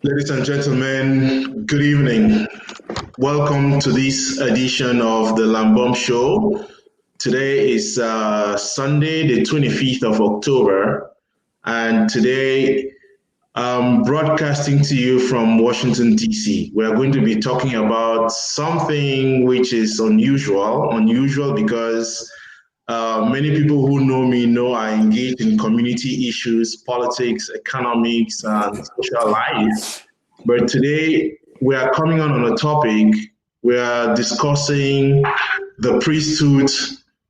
Ladies and gentlemen, good evening. Welcome to this edition of the Lambom Show. Today is Sunday, the 25th of October, and today I'm broadcasting to you from Washington, D.C. We are going to be talking about something which is unusual because many people who know me know I engage in community issues, politics, economics, and social life. But today we are coming on a topic. We are discussing the priesthood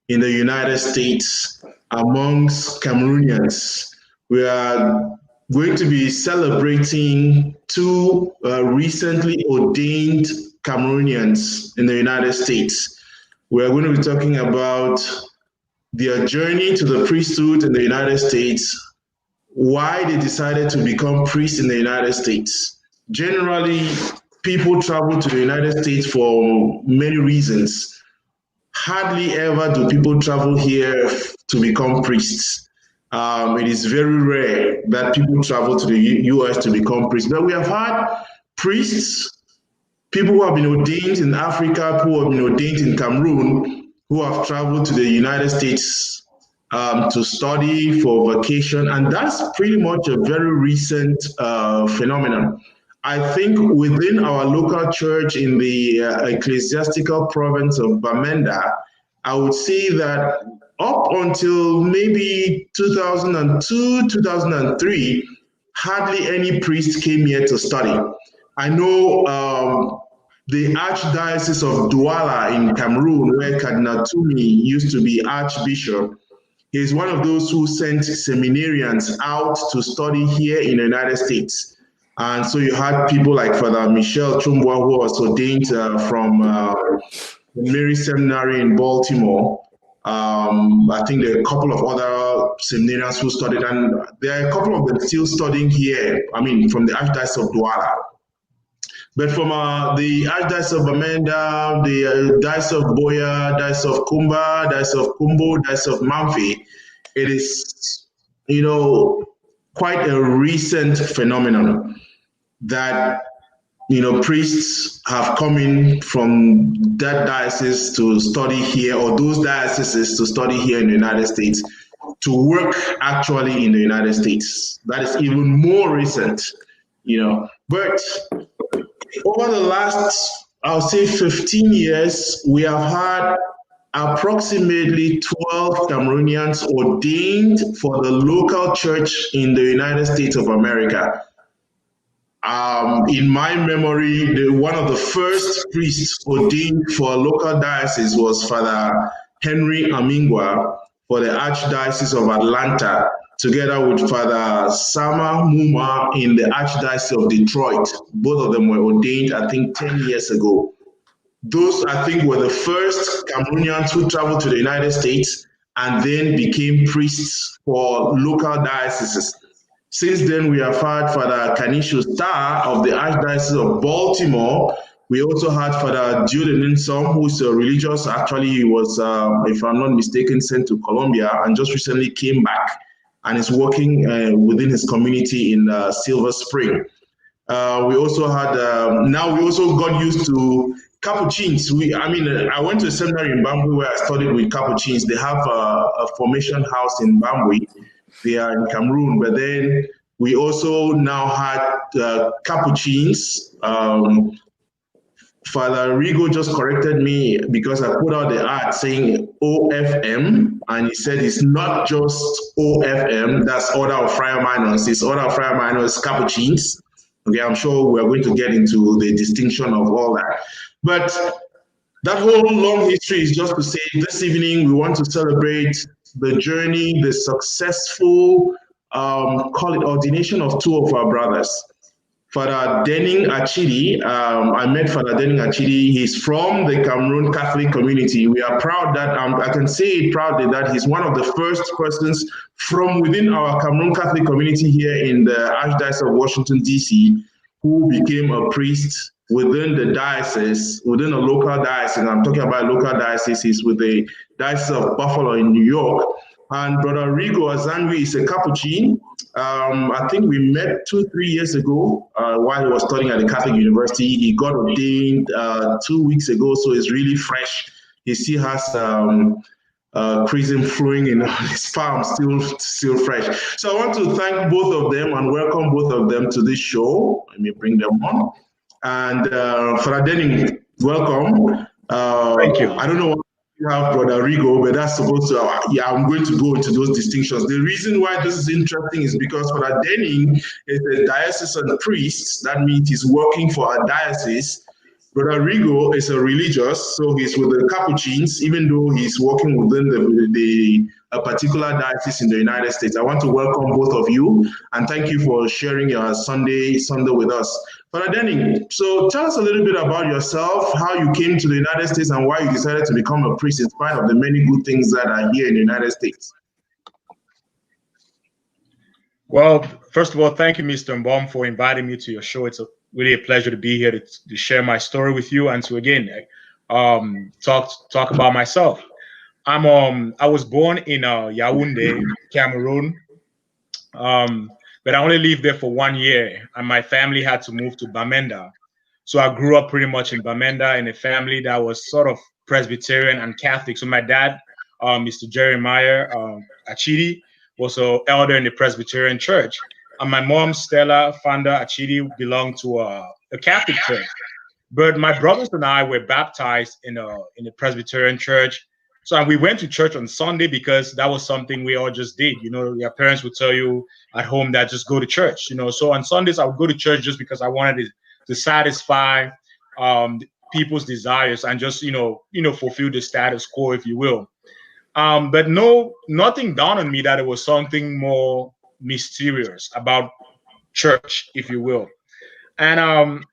in the United States amongst Cameroonians. We are going to be celebrating two recently ordained Cameroonians in the United States. We are going to be talking about their journey to the priesthood in the United States, why they decided to become priests in the United States. Generally, people travel to the United States for many reasons. Hardly ever do people travel here to become priests. It is very rare that people travel to the US to become priests. But we have had priests, people who have been ordained in Africa, who have been ordained in Cameroon, who have traveled to the United States to study for vacation, and that's pretty much a very recent phenomenon. I think within our local church in the ecclesiastical province of Bamenda, I would say that up until maybe 2002, 2003, hardly any priest came here to study. I know the Archdiocese of Douala in Cameroon, where Cardinal Tumi used to be Archbishop, is one of those who sent seminarians out to study here in the United States. And so you had people like Father Michel Chumbwa, who was ordained from Mary Seminary in Baltimore. I think there are a couple of other seminarians who studied, and there are a couple of them still studying here, from the Archdiocese of Douala. But from the Archdiocese of Bamenda, the Diocese of Boya, Diocese of Kumba, Diocese of Kumbo, Diocese of Mamfi, it is, quite a recent phenomenon that, priests have come in from that diocese to study here, or those dioceses to study here in the United States, to work actually in the United States. That is even more recent, But over the last, I'll say 15 years, we have had approximately 12 Cameroonians ordained for the local church in the United States of America. In my memory, one of the first priests ordained for a local diocese was Father Henry Amingwa for the Archdiocese of Atlanta, together with Father Sama Muma in the Archdiocese of Detroit. Both of them were ordained, I think, 10 years ago. Those, I think, were the first Cameroonians who traveled to the United States and then became priests for local dioceses. Since then, we have had Father Kanisho Star of the Archdiocese of Baltimore. We also had Father Jude Ninsom, who's a religious. Actually, he was, if I'm not mistaken, sent to Colombia and just recently came back and is working within his community in Silver Spring. We also had, now we also got used to Capuchins. I went to a seminary in Bambui where I studied with Capuchins. They have a formation house in Bambui. They are in Cameroon, but then we also now had Capuchins. Father Rigo just corrected me because I put out the ad saying OFM, and he said it's not just OFM, that's Order of Friar Minors. It's Order of Friar Minors Capuchins. Okay, I'm sure we're going to get into the distinction of all that. But that whole long history is just to say this evening we want to celebrate the journey, the successful, call it ordination of two of our brothers. Father Denning Achidi, I met Father Denning Achidi. He's from the Cameroon Catholic community. We are proud that, I can say it proudly, that he's one of the first persons from within our Cameroon Catholic community here in the Archdiocese of Washington, D.C., who became a priest within the diocese, within a local diocese. I'm talking about local dioceses with the Diocese of Buffalo in New York, And Brother Rigo Azanwi is a Capuchin. I think we met 2-3 years ago while he was studying at the Catholic University. He got ordained 2 weeks ago, so it's really fresh. He still has chrism flowing in his palm, still fresh. So I want to thank both of them and welcome both of them to this show. Let me bring them on. And Father Denning, welcome. Thank you. I don't know what you have, Brother Rigo, but that's supposed to, yeah, I'm going to go into those distinctions. The reason why this is interesting is because Father Denning is a diocesan priest. That means he's working for a diocese. Brother Rigo is a religious, so he's with the Capuchins, even though he's working within a particular diocese in the United States. I want to welcome both of you and thank you for sharing your Sunday with us. Father Denning, so tell us a little bit about yourself, how you came to the United States and why you decided to become a priest in spite of the many good things that are here in the United States. Well, first of all, thank you, Mr. Mbom, for inviting me to your show. It's really a pleasure to be here to share my story with you and to again talk about myself. I was born in Yaoundé, Cameroon, but I only lived there for 1 year, and my family had to move to Bamenda. So I grew up pretty much in Bamenda in a family that was sort of Presbyterian and Catholic. So my dad, Mr. Jeremiah Achidi, was an elder in the Presbyterian church. And my mom, Stella Fanda Achidi, belonged to a Catholic church. But my brothers and I were baptized in a Presbyterian church. So we went to church on Sunday because that was something we all just did. You know, your parents would tell you at home that just go to church. You know, so on Sundays I would go to church just because I wanted to satisfy people's desires and just fulfill the status quo, if you will. But nothing dawned on me that it was something more mysterious about church, if you will. And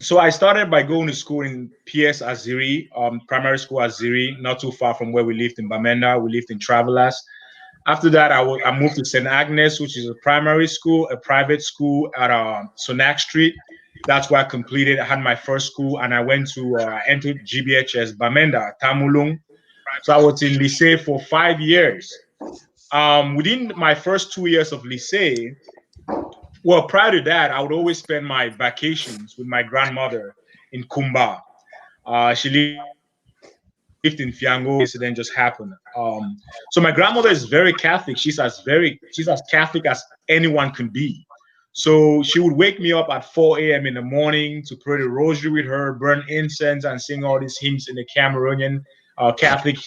so I started by going to school in PS Aziri, primary school Aziri, not too far from where we lived in Bamenda. We lived in Travelers. After that, I moved to St. Agnes, which is a primary school, a private school at Sonak Street. That's where I had my first school, and I went to entered GBHS Bamenda, Tamulung. So I was in lycée for 5 years. Within my first 2 years of lycée, well, prior to that, I would always spend my vacations with my grandmother in Kumba. She lived in Fiango. Incident just happened. So my grandmother is very Catholic. She's as Catholic as anyone can be. So she would wake me up at 4 a.m. in the morning to pray the rosary with her, burn incense, and sing all these hymns in the Cameroonian Catholic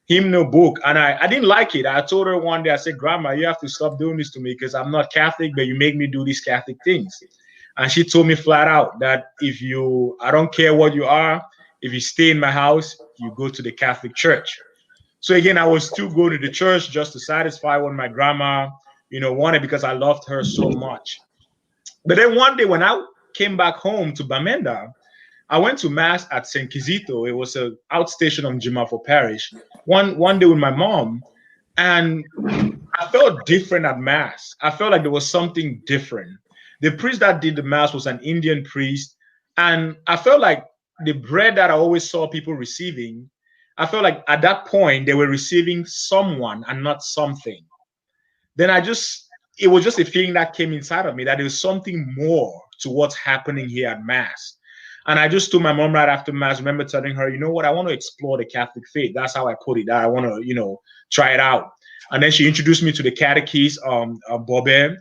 hymnal book. And I didn't like it. I told her one day, I said, Grandma, you have to stop doing this to me because I'm not Catholic, but you make me do these Catholic things. And she told me flat out that I don't care what you are, if you stay in my house, you go to the Catholic Church. So again, I was still going to the church just to satisfy what my grandma, wanted because I loved her so much. But then one day when I came back home to Bamenda, I went to Mass at St. Kizito. It was an outstation of Jimafo Parish. One day with my mom, and I felt different at Mass. I felt like there was something different. The priest that did the Mass was an Indian priest, and I felt like the bread that I always saw people receiving, I felt like at that point they were receiving someone and not something. Then it was just a feeling that came inside of me that there was something more to what's happening here at Mass. And I just told my mom right after Mass, I remember telling her, you know what, I want to explore the Catholic faith. That's how I put it. I want to, try it out. And then she introduced me to the catechist, Bobet,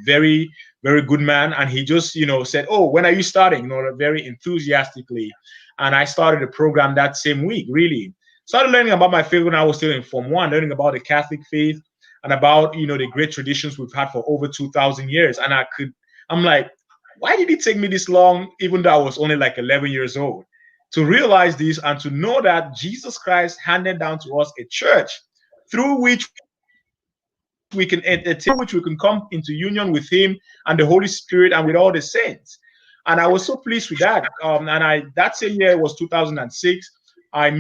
very, very good man. And he just, said, oh, when are you starting? Very enthusiastically. And I started the program that same week, really. Started learning about my faith when I was still in Form 1, learning about the Catholic faith and about, the great traditions we've had for over 2,000 years. And I'm like, why did it take me this long, even though I was only like 11 years old, to realize this and to know that Jesus Christ handed down to us a church through which we can come into union with him and the Holy Spirit and with all the saints. And I was so pleased with that. That same year, it was 2006, I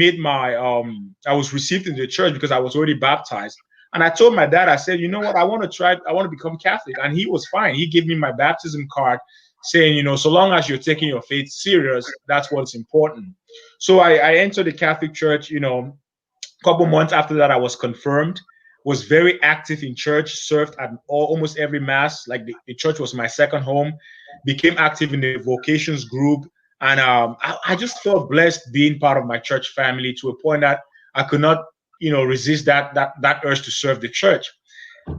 was received into the church because I was already baptized. And I told my dad, I said, you know what, I want to become Catholic. And he was fine. He gave me my baptism card saying, so long as you're taking your faith serious, that's what's important. So I entered the Catholic Church, a couple months after that, I was confirmed. was very active in church, served at almost every mass. Like the church was my second home. Became active in the vocations group, and I just felt blessed being part of my church family to a point that I could not, resist that urge to serve the church.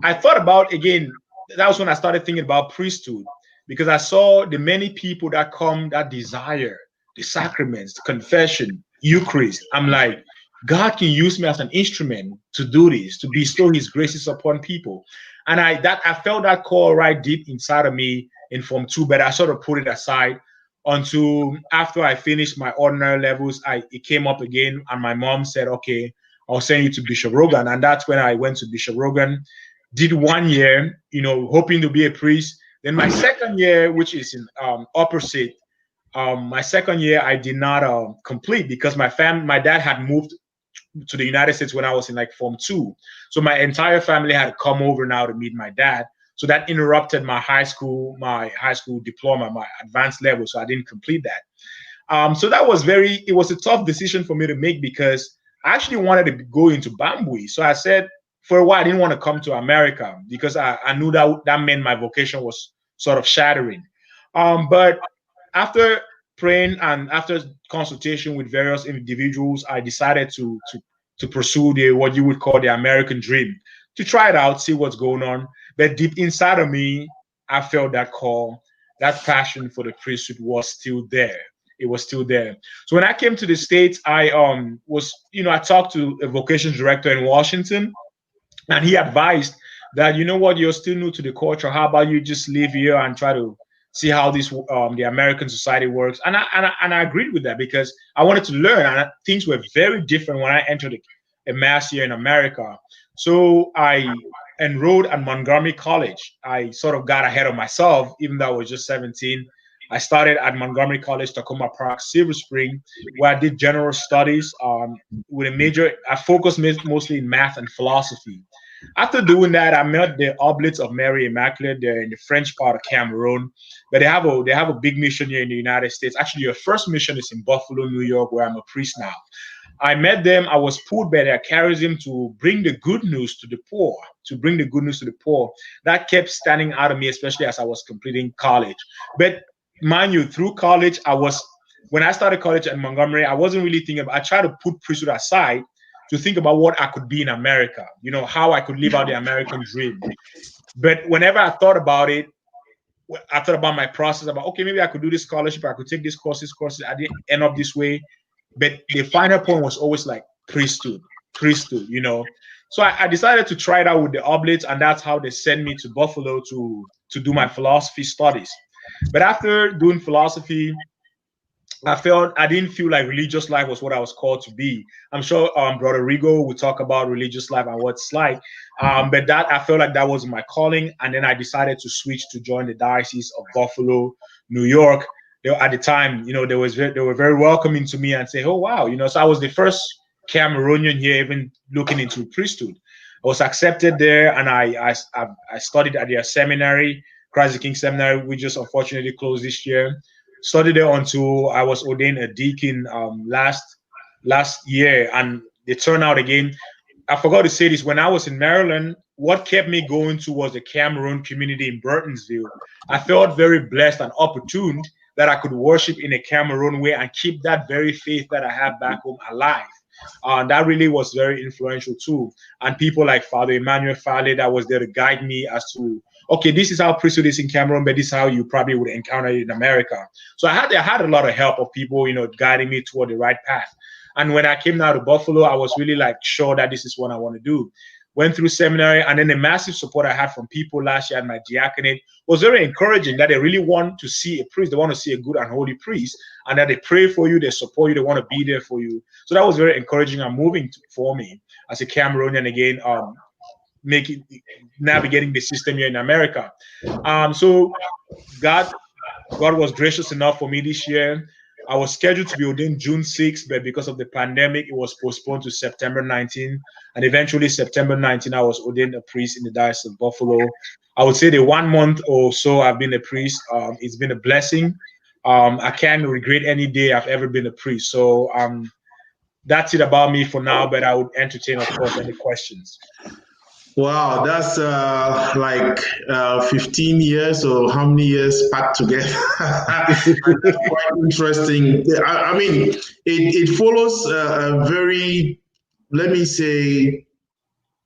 I thought about, again, that was when I started thinking about priesthood, because I saw the many people that come that desire the sacraments, the confession, Eucharist. I'm like, God can use me as an instrument to do this, to bestow his graces upon people. And I felt that call right deep inside of me in Form 2, but I sort of put it aside until after I finished my ordinary levels. It came up again, and my mom said, okay, I'll send you to Bishop Rogan. And that's when I went to Bishop Rogan, did 1 year, hoping to be a priest. Then my second year, which is in opposite, my second year I did not complete because my dad had moved to the United States when I was in like Form 2. So my entire family had come over now to meet my dad. So that interrupted my high school diploma, my advanced level. So I didn't complete that. So that was it was a tough decision for me to make, because I actually wanted to go into Bambui. So I said, for a while, I didn't want to come to America because I knew that meant my vocation was sort of shattering. But after praying and after consultation with various individuals, I decided to pursue what you would call the American dream, to try it out, see what's going on. But deep inside of me, I felt that call, that passion for the priesthood was still there. It was still there. So when I came to the States, I talked to a vocations director in Washington, and he advised that, you're still new to the culture. How about you just live here and try to see how this the American society works? And I agreed with that, because I wanted to learn, and things were very different when I entered a mass year in America. So I enrolled at Montgomery College. I sort of got ahead of myself, even though I was just 17. I started at Montgomery College, Tacoma Park, Silver Spring, where I did general studies with a major. I focused mostly in math and philosophy. After doing that, I met the Oblates of Mary Immaculate. They're in the French part of Cameroon, but they have a big mission here in the United States. Actually, your first mission is in Buffalo, New York, where I'm a priest now. I met them. I was pulled by their charism to bring the good news to the poor, That kept standing out of me, especially as I was completing college. But mind you, through college, when I started college at Montgomery, I wasn't really thinking I tried to put priesthood aside to think about what I could be in America, how I could live out the American dream. But whenever I thought about it, I thought about my process about, okay, maybe I could do this scholarship, I could take this courses. I didn't end up this way. But the final point was always like priesthood. So I decided to try it out with the Oblates, and that's how they sent me to Buffalo to do my philosophy studies. But after doing philosophy, I didn't feel like religious life was what I was called to be. I'm sure Brother Rigo will talk about religious life and what it's like. But I felt like that was my calling. And then I decided to switch to join the Diocese of Buffalo, New York. At the time, they were very welcoming to me and say, oh, wow. So I was the first Cameroonian here even looking into priesthood. I was accepted there, and I studied at their seminary, Christ the King Seminary, which just unfortunately closed this year. Studied there until I was ordained a deacon last year, and the turnout again. I forgot to say this. When I was in Maryland, what kept me going was the Cameroon community in Burtonsville. I felt very blessed and opportune that I could worship in a Cameroon way and keep that very faith that I have back home alive. That really was very influential too. And people like Father Emmanuel Fale that was there to guide me as to, okay, this is how priesthood is in Cameroon, but this is how you probably would encounter it in America. So I had a lot of help of people, guiding me toward the right path. And when I came now to Buffalo, I was really like sure that this is what I want to do. Went through seminary, and then the massive support I had from people last year at my diaconate was very encouraging, that they really want to see a priest. They want to see a good and holy priest, and that they pray for you, they support you, they want to be there for you. So that was very encouraging and moving for me as a Cameroonian again, navigating the system here in America. So God was gracious enough for me this year. I was scheduled to be ordained June 6th, but because of the pandemic, it was postponed to September 19. And eventually, September 19, I was ordained a priest in the Diocese of Buffalo. I would say the 1 month or so I've been a priest, it's been a blessing. I can't regret any day I've ever been a priest. So that's it about me for now, but I would entertain, of course, any questions. Wow, that's like 15 years or how many years packed together? And that's quite interesting. I mean, it follows a very, let me say,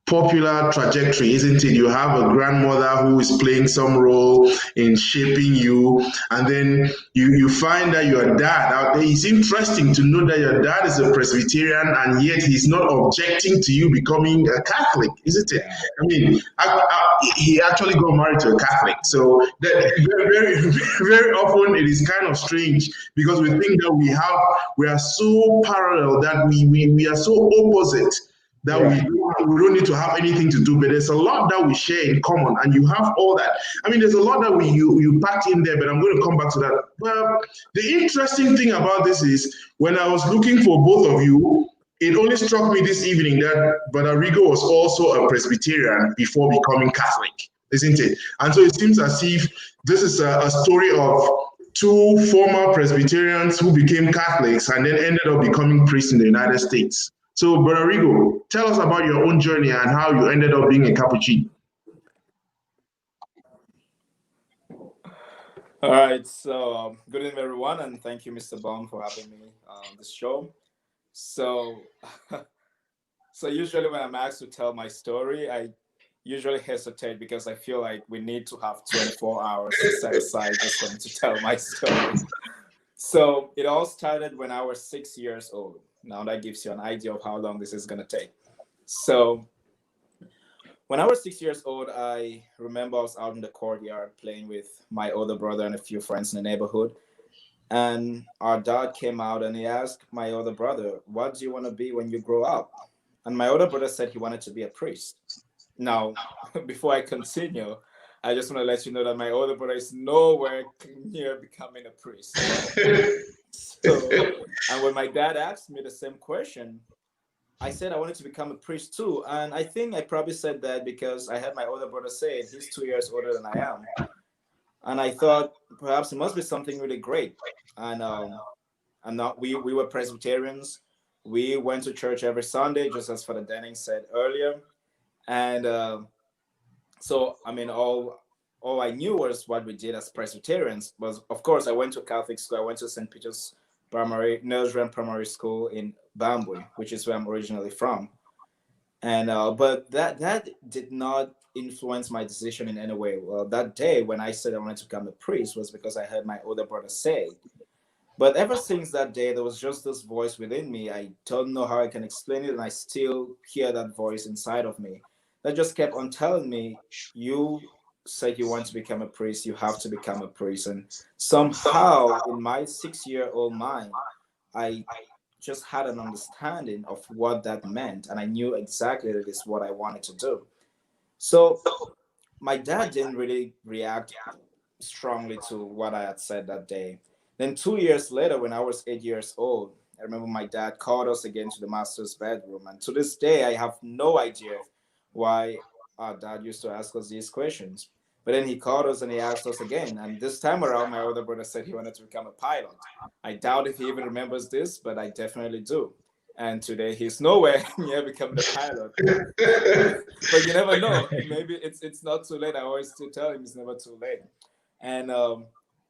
popular trajectory, isn't it? You have a grandmother who is playing some role in shaping you, and then you find that your dad out there. It's interesting to know that your dad is a Presbyterian, and yet he's not objecting to you becoming a Catholic, isn't it? I mean, he actually got married to a Catholic, so that very, very often it is kind of strange because we think that we are so parallel that we are so opposite that Right. we don't need to have anything to do, but there's a lot that we share in common, and you have all that. I mean, there's a lot that you packed in there, but I'm going to come back to that. Well, the interesting thing about this is when I was looking for both of you, it only struck me this evening that Brother Rigo was also a Presbyterian before becoming Catholic, isn't it? And so it seems as if this is a story of two former Presbyterians who became Catholics and then ended up becoming priests in the United States. So, Brother Rigo, tell us about your own journey and how you ended up being a Capuchin. All right, so good evening, everyone, and thank you, Mr. Baum, for having me on the show. So, so usually when I'm asked to tell my story, I usually hesitate because I feel like we need to have 24 hours set aside just for me to tell my story. So it all started when I was 6 years old. Now that gives you an idea of how long this is going to take. So when I was 6 years old, I remember I was out in the courtyard playing with my older brother and a few friends in the neighborhood. And our dad came out and he asked my older brother, "What do you want to be when you grow up?" And my older brother said he wanted to be a priest. Now, before I continue, I just want to let you know that my older brother is nowhere near becoming a priest. So, and when my dad asked me the same question, I said I wanted to become a priest too. And I think I probably said that because I had my older brother say it. He's 2 years older than I am. And I thought perhaps it must be something really great. And we were Presbyterians. We went to church every Sunday, just as Father Denning said earlier. And so, I mean, all I knew was what we did as Presbyterians. Was, of course, I went to Catholic school. I went to St. Peter's Nursery and Primary School in Bambui, which is where I'm originally from. And but that did not influence my decision in any way. Well, that day when I said I wanted to become a priest was because I heard my older brother say it. But ever since that day, there was just this voice within me. I don't know how I can explain it, and I still hear that voice inside of me that just kept on telling me, "You said you want to become a priest, you have to become a priest." And somehow in my 6-year-old mind, I just had an understanding of what that meant, and I knew exactly that is what I wanted to do. So my dad didn't really react strongly to what I had said that day. Then 2 years later, when I was 8 years old, I remember my dad called us again to the master's bedroom. And to this day, I have no idea why our dad used to ask us these questions. But then he called us and he asked us again. And this time around, my older brother said he wanted to become a pilot. I doubt if he even remembers this, but I definitely do. And today he's nowhere near becoming a pilot. But you never know. Maybe it's not too late. I always still tell him it's never too late. And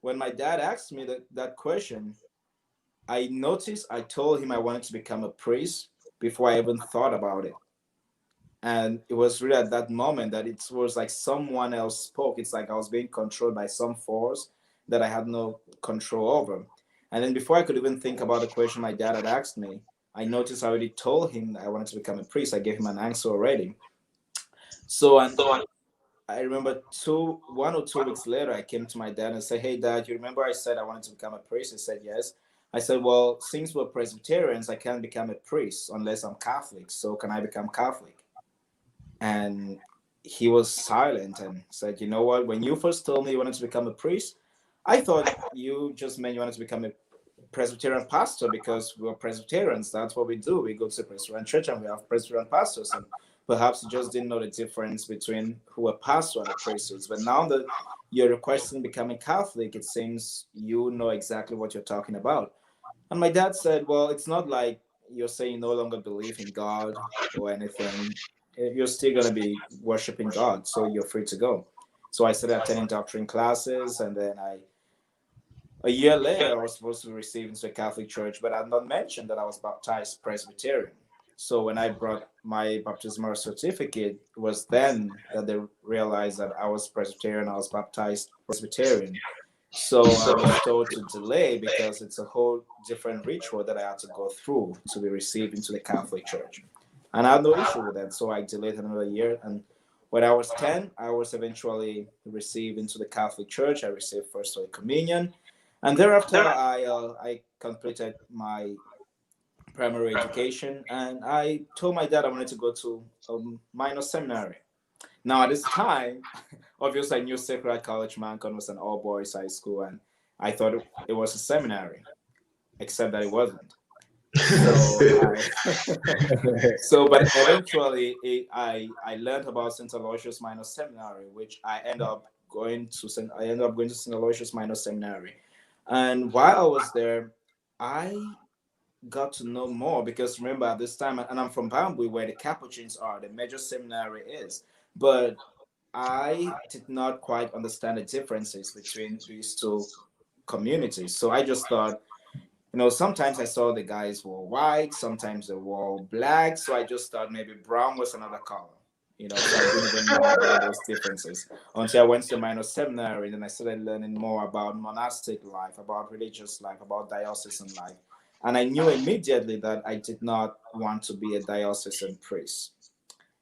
when my dad asked me that question, I noticed I told him I wanted to become a priest before I even thought about it. And it was really at that moment that it was like someone else spoke. It's like I was being controlled by some force that I had no control over. And then before I could even think about the question my dad had asked me, I noticed I already told him I wanted to become a priest. I gave him an answer already. So I remember 1 or 2 weeks later, I came to my dad and said, "Hey, Dad, you remember I said I wanted to become a priest?" He said, "Yes." I said, "Well, since we're Presbyterians, I can't become a priest unless I'm Catholic. So can I become Catholic?" And he was silent and said, "You know what? When you first told me you wanted to become a priest, I thought you just meant you wanted to become a Presbyterian pastor because we're Presbyterians. That's what we do. We go to the Presbyterian church and we have Presbyterian pastors. And perhaps you just didn't know the difference between who a pastor and a priest is. But now that you're requesting becoming Catholic, it seems you know exactly what you're talking about." And my dad said, "Well, it's not like you're saying you no longer believe in God or anything. you're still going to be worshiping God, so you're free to go. So I started attending doctrine classes, and then a year later, I was supposed to receive into the Catholic Church, but I had not mentioned that I was baptized Presbyterian. So when I brought my baptismal certificate, it was then that they realized that I was Presbyterian, I was baptized Presbyterian. So I was told to delay because it's a whole different ritual that I had to go through to be received into the Catholic Church. And I had no issue with that, so I delayed another year. And when I was 10, I was eventually received into the Catholic Church. I received First Holy Communion. And thereafter, I completed my primary education. And I told my dad I wanted to go to a minor seminary. Now, at this time, obviously, I knew Sacred Heart College Mancon was an all-boys high school, and I thought it was a seminary, except that it wasn't. But eventually, I learned about St. Aloysius Minor Seminary, which I ended up going to St. Aloysius Minor Seminary, and while I was there, I got to know more because remember at this time, and I'm from Bambui, where the Capuchins are, the major seminary is, but I did not quite understand the differences between these two communities. So I just thought, sometimes I saw the guys wore white, sometimes they wore black. So I just thought maybe brown was another color, so I didn't even know about those differences until I went to the minor seminary. And then I started learning more about monastic life, about religious life, about diocesan life. And I knew immediately that I did not want to be a diocesan priest.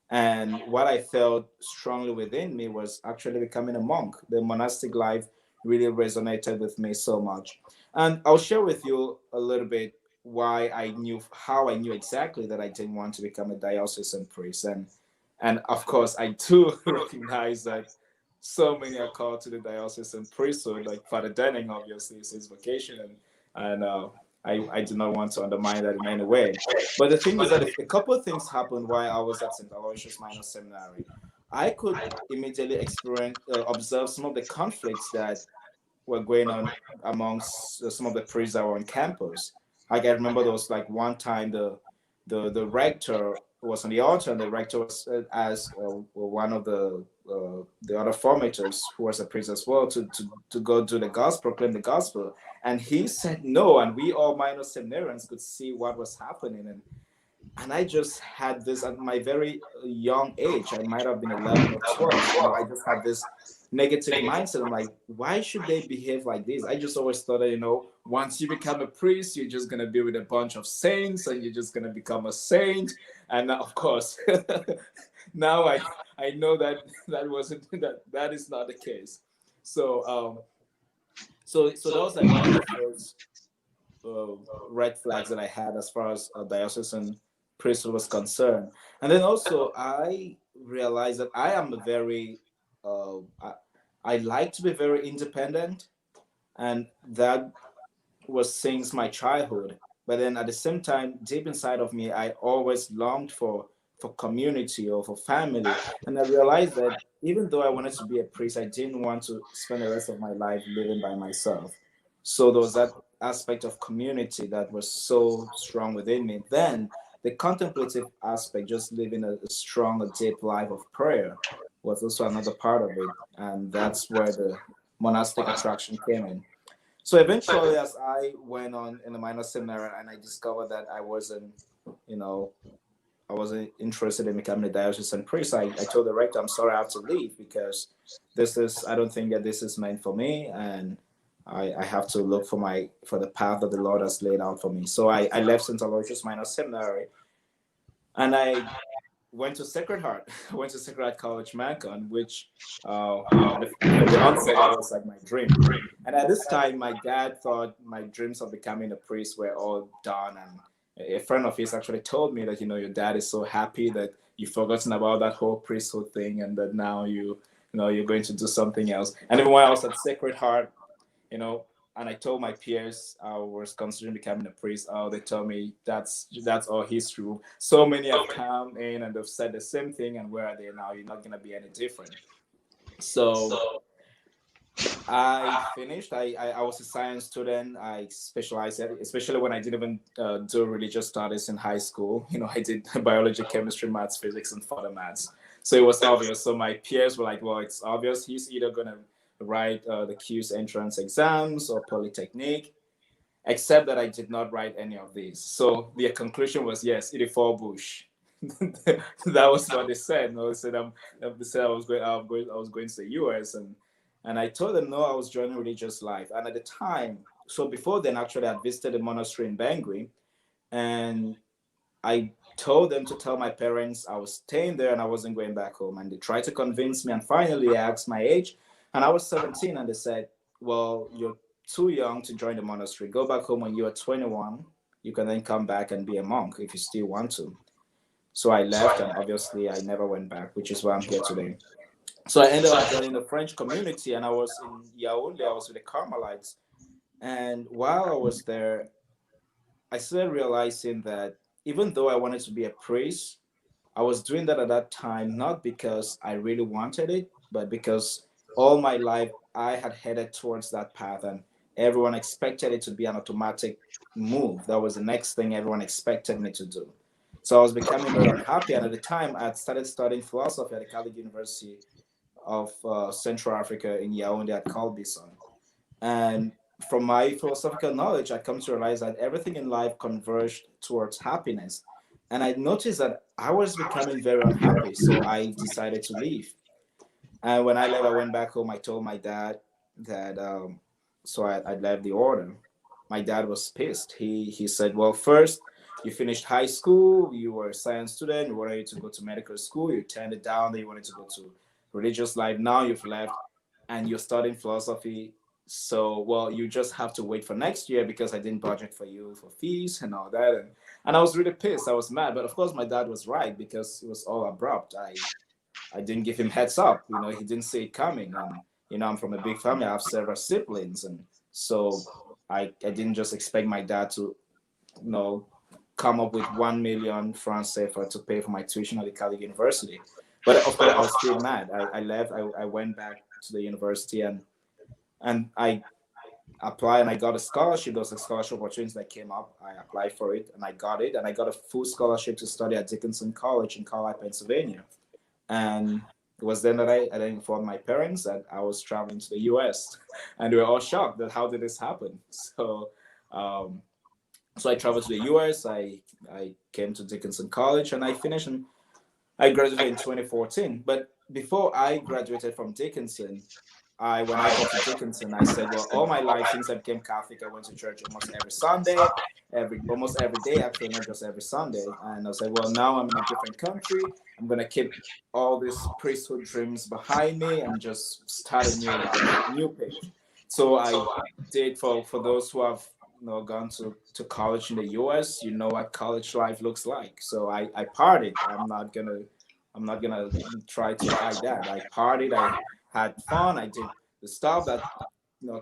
And what I felt strongly within me was actually becoming a monk. The monastic life really resonated with me so much. And I'll share with you a little bit how I knew exactly that I didn't want to become a diocesan priest. And of course, I do recognize that so many are called to the diocesan priesthood, like Father Denning, obviously, is his vocation. And I do not want to undermine that in any way. But the thing is that if a couple of things happened while I was at St. Aloysius Minor Seminary, I could immediately observe some of the conflicts that were going on amongst some of the priests that were on campus. Like I remember there was like one time the rector was on the altar, and the rector was asked one of the other formators, who was a priest as well, to go do the gospel, proclaim the gospel, and he said no, and we all minor seminarians could see what was happening, and I just had this at my very young age. I might have been 11 or 12. I just had this negative mindset. I'm like, why should they behave like this? I just always thought that, once you become a priest, you're just going to be with a bunch of saints and you're just going to become a saint. And of course, now I know that that is not the case. So that was like one of the first red flags that I had as far as diocesan priesthood was concerned. And then also I realized that I am a very I like to be very independent, and that was since my childhood. But then at the same time, deep inside of me, I always longed for community or for family. And I realized that even though I wanted to be a priest, I didn't want to spend the rest of my life living by myself. So there was that aspect of community that was so strong within me. Then the contemplative aspect, just living a strong, a deep life of prayer, was also another part of it. And that's where the monastic attraction came in. So eventually, as I went on in the minor seminary and I discovered that I wasn't interested in becoming a diocesan priest, I told the rector, I'm sorry, I have to leave because I don't think that this is meant for me. And I have to look for the path that the Lord has laid out for me. So I left St. Aloysius Minor Seminary and I went to Sacred Heart. I went to Sacred Heart College Mancon, which at the onset was like my dream. And at this time, my dad thought my dreams of becoming a priest were all done. And a friend of his actually told me that, your dad is so happy that you've forgotten about that whole priesthood thing and that now you're going to do something else. And even when I was at Sacred Heart, and I told my peers I was considering becoming a priest, they told me that's all history. So many have come in and they've said the same thing, and where are they now? You're not going to be any different. So I finished. I was a science student. I specialized, especially when I didn't even do religious studies in high school. I did biology, chemistry, maths, physics, and further maths. So it was obvious. So my peers were like, well, it's obvious he's either going to write the Q's entrance exams or Polytechnic, except that I did not write any of these. So their conclusion was, yes, 84 Bush. That was what they said. No, they said they said I was going to the US, and I told them no, I was joining religious life. And at the time, so before then, actually, I visited a monastery in Bangui, and I told them to tell my parents I was staying there and I wasn't going back home. And they tried to convince me. And finally, I asked my age, and I was 17, and they said, "Well, you're too young to join the monastery. Go back home when you are 21. You can then come back and be a monk if you still want to." So I left, and obviously I never went back, which is why I'm here today. So I ended up joining the French community, and I was in Yaoundé. I was with the Carmelites. And while I was there, I started realizing that even though I wanted to be a priest, I was doing that at that time, not because I really wanted it, but because all my life I had headed towards that path, and everyone expected it to be an automatic move. That was the next thing everyone expected me to do. So I was becoming very unhappy. And at the time, I had started studying philosophy at the Catholic University of Central Africa in Yaoundé at Calbison. And from my philosophical knowledge, I come to realize that everything in life converged towards happiness. And I noticed that I was becoming very unhappy. So I decided to leave. And when I left, I went back home. I told my dad that, I left the order. My dad was pissed. He said, well, first, you finished high school, you were a science student, you wanted to go to medical school, you turned it down, then you wanted to go to religious life. Now you've left and you're studying philosophy. So, well, you just have to wait for next year because I didn't budget for you for fees and all that. And I was really pissed. I was mad. But of course, my dad was right because it was all abrupt. I didn't give him heads up. He didn't see it coming. And, I'm from a big family. I have several siblings. And so I didn't just expect my dad to, come up with 1 million francs CFA to pay for my tuition at the Catholic University. But of course, I was still mad. I left. I went back to the university and I applied and I got a scholarship. There was a scholarship opportunity that came up. I applied for it and I got it. And I got a full scholarship to study at Dickinson College in Carlisle, Pennsylvania. And it was then that I informed my parents that I was traveling to the US. And they were all shocked that how did this happen? So I traveled to the US. I came to Dickinson College and I finished and I graduated in 2014. But before I graduated from Dickinson, when I got to Dickinson, I said, well, all my life since I became Catholic, I went to church almost every Sunday, almost every day, actually, not just every Sunday. And I said, well, now I'm in a different country. I'm going to keep all these priesthood dreams behind me and just start a new life, new page. So I did for those who have gone to college in the US, what college life looks like. So I partied. I'm not gonna try to hide that. I partied. I had fun. I did the stuff that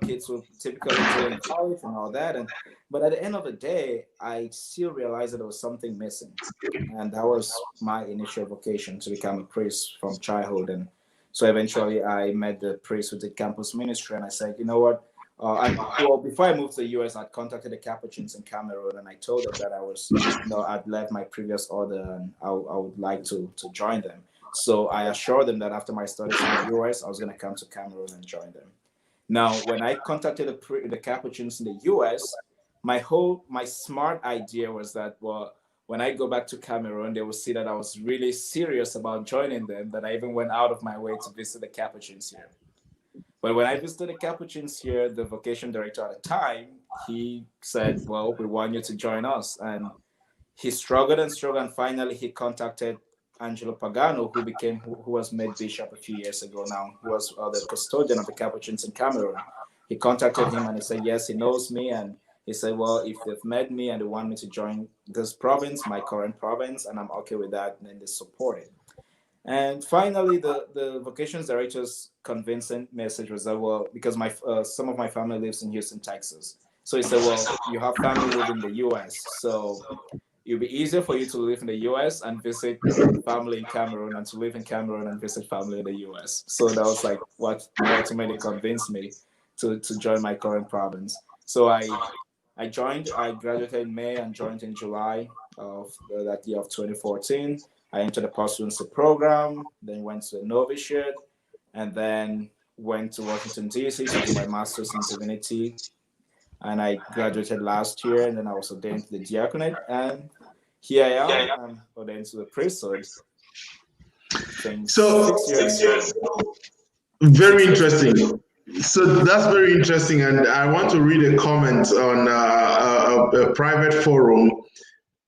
kids would typically do in college and all that. But at the end of the day, I still realized that there was something missing, and that was my initial vocation to become a priest from childhood. And so eventually, I met the priest who did campus ministry, and I said, you know what? Before I moved to the US, I contacted the Capuchins in Cameroon, and I told them that I was, I'd left my previous order, and I would like to join them. So I assured them that after my studies in the US, I was going to come to Cameroon and join them. Now, when I contacted the Capuchins in the US, my smart idea was that, well, when I go back to Cameroon, they will see that I was really serious about joining them, that I even went out of my way to visit the Capuchins here. But when I visited the Capuchins here, the vocation director at the time, he said, well, we want you to join us. And he struggled, and finally he contacted Angelo Pagano, who was made bishop a few years ago now, who was the custodian of the Capuchins in Cameroon. He contacted him and he said, yes, he knows me. And he said, well, if they've met me and they want me to join this province, my current province, and I'm okay with that, then they support it. And finally, the vocations director's convincing message was that, well, because some of my family lives in Houston, Texas. So he said, well, you have family living in the US. So it'll be easier for you to live in the US and visit family in Cameroon and to live in Cameroon and visit family in the US. So that was like what ultimately convinced me. to join my current province. So I graduated in May and joined in July of that year of 2014. I entered the posthumacy program, then went to the novitiate, and then went to Washington, D.C. to do my master's in divinity. And I graduated last year, and then I was ordained to the diaconate. And here I am, I'm ordained to the priesthood. So, 6 years ago. Very interesting. So that's very interesting, and I want to read a comment on a private forum.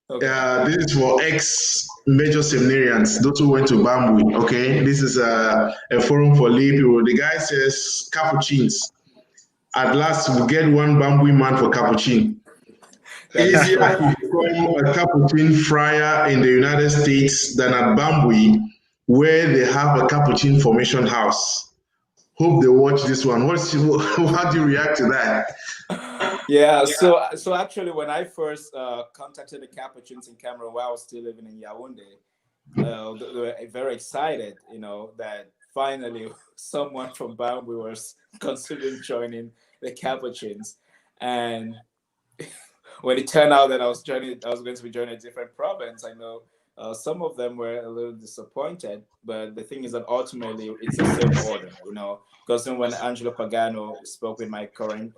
Okay. This is for ex-major seminarians, those who went to Bambui. Okay, this is a forum for lay people. The guy says, "Capuchins, at last we get one Bambui man for Capuchin. Easier to become a Capuchin friar in the United States than at Bambui, where they have a Capuchin formation house." Hope they watch this one. How do you react to that? Yeah, so actually, when I first contacted the Capuchins in Cameroon, while I was still living in Yaoundé, they were very excited, that finally someone from Bambui was considering joining the Capuchins. And when it turned out that I was going to be joining a different province, I know some of them were a little disappointed. But the thing is that ultimately it's the same order, because when Angelo Pagano spoke with my current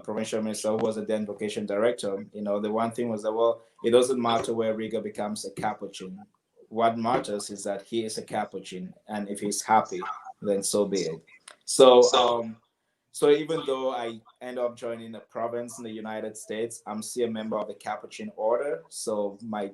provincial minister, who was the then vocation director, the one thing was that, well, it doesn't matter where Rigo becomes a Capuchin. What matters is that he is a Capuchin, and if he's happy, then so be it. So even though I end up joining a province in the United States, I'm still a member of the Capuchin order. So my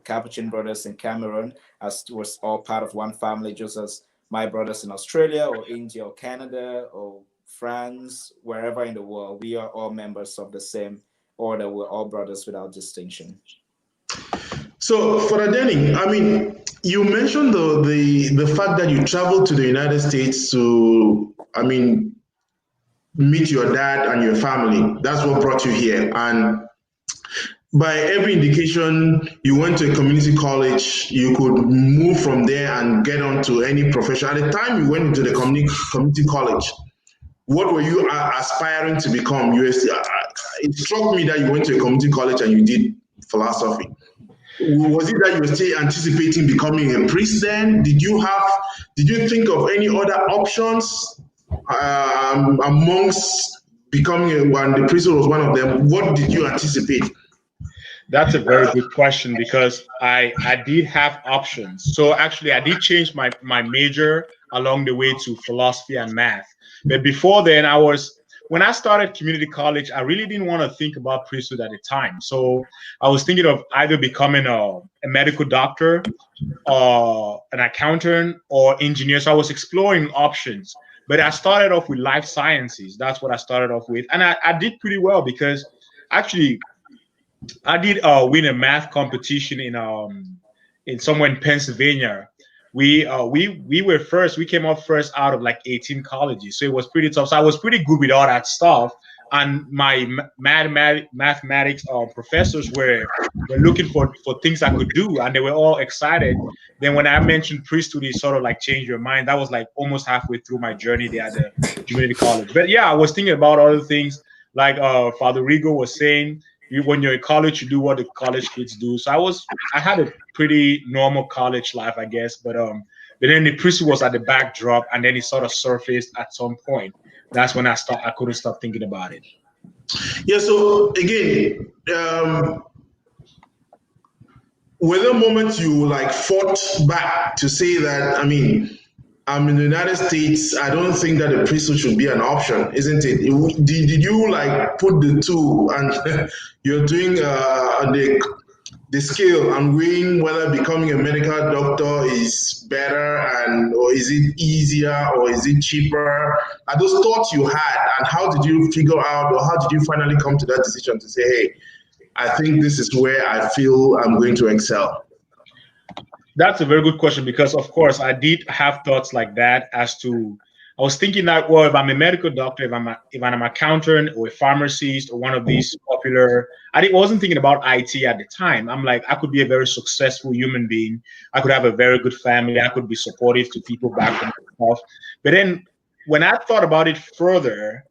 Capuchin brothers in Cameroon was all part of one family, just as my brothers in Australia or India or Canada or France, wherever in the world, we are all members of the same order. We're all brothers without distinction. So, Father Denning, you mentioned the fact that you traveled to the United States to, meet your dad and your family. That's what brought you here. And by every indication, you went to a community college. You could move from there and get on to any profession. At the time you went into the community college, what were you aspiring to become? It struck me that you went to a community college and you did philosophy. Was it that you were still anticipating becoming a priest then? Did you think of any other options amongst becoming one? The priesthood was one of them. What did you anticipate? That's a very good question, because I did have options. So actually, I did change my major along the way to philosophy and math. But before then, when I started community college, I really didn't want to think about priesthood at the time. So I was thinking of either becoming a medical doctor, an accountant, or engineer. So I was exploring options. But I started off with life sciences. That's what I started off with. And I did pretty well, because actually I did win a math competition in somewhere in Pennsylvania. We were first. We came up first out of like 18 colleges, so it was pretty tough. So I was pretty good with all that stuff. And my mathematics professors were looking for things I could do, and they were all excited. Then when I mentioned priesthood, it sort of like changed your mind. That was like almost halfway through my journey there at the community college. But yeah, I was thinking about other things, like Father Rigo was saying. When you're in college, you do what the college kids do. So I had a pretty normal college life, I guess. But then the priesthood was at the backdrop, and then it sort of surfaced at some point. That's when I couldn't stop thinking about it. Yeah. So again, were there moments you fought back to say that? I'm in the United States. I don't think that the priesthood should be an option, isn't it? Did you put the two, and you're doing the scale and weighing whether becoming a medical doctor is better, or is it easier, or is it cheaper? Are those thoughts you had, and how did you figure out, or how did you finally come to that decision to say, hey, I think this is where I feel I'm going to excel? That's a very good question, because of course I did have thoughts like that. I was thinking that, well, if I'm a medical doctor, if I'm an accountant or a pharmacist or one of these popular, I wasn't thinking about IT at the time. I'm like, I could be a very successful human being. I could have a very good family. I could be supportive to people back home and stuff. But then when I thought about it further,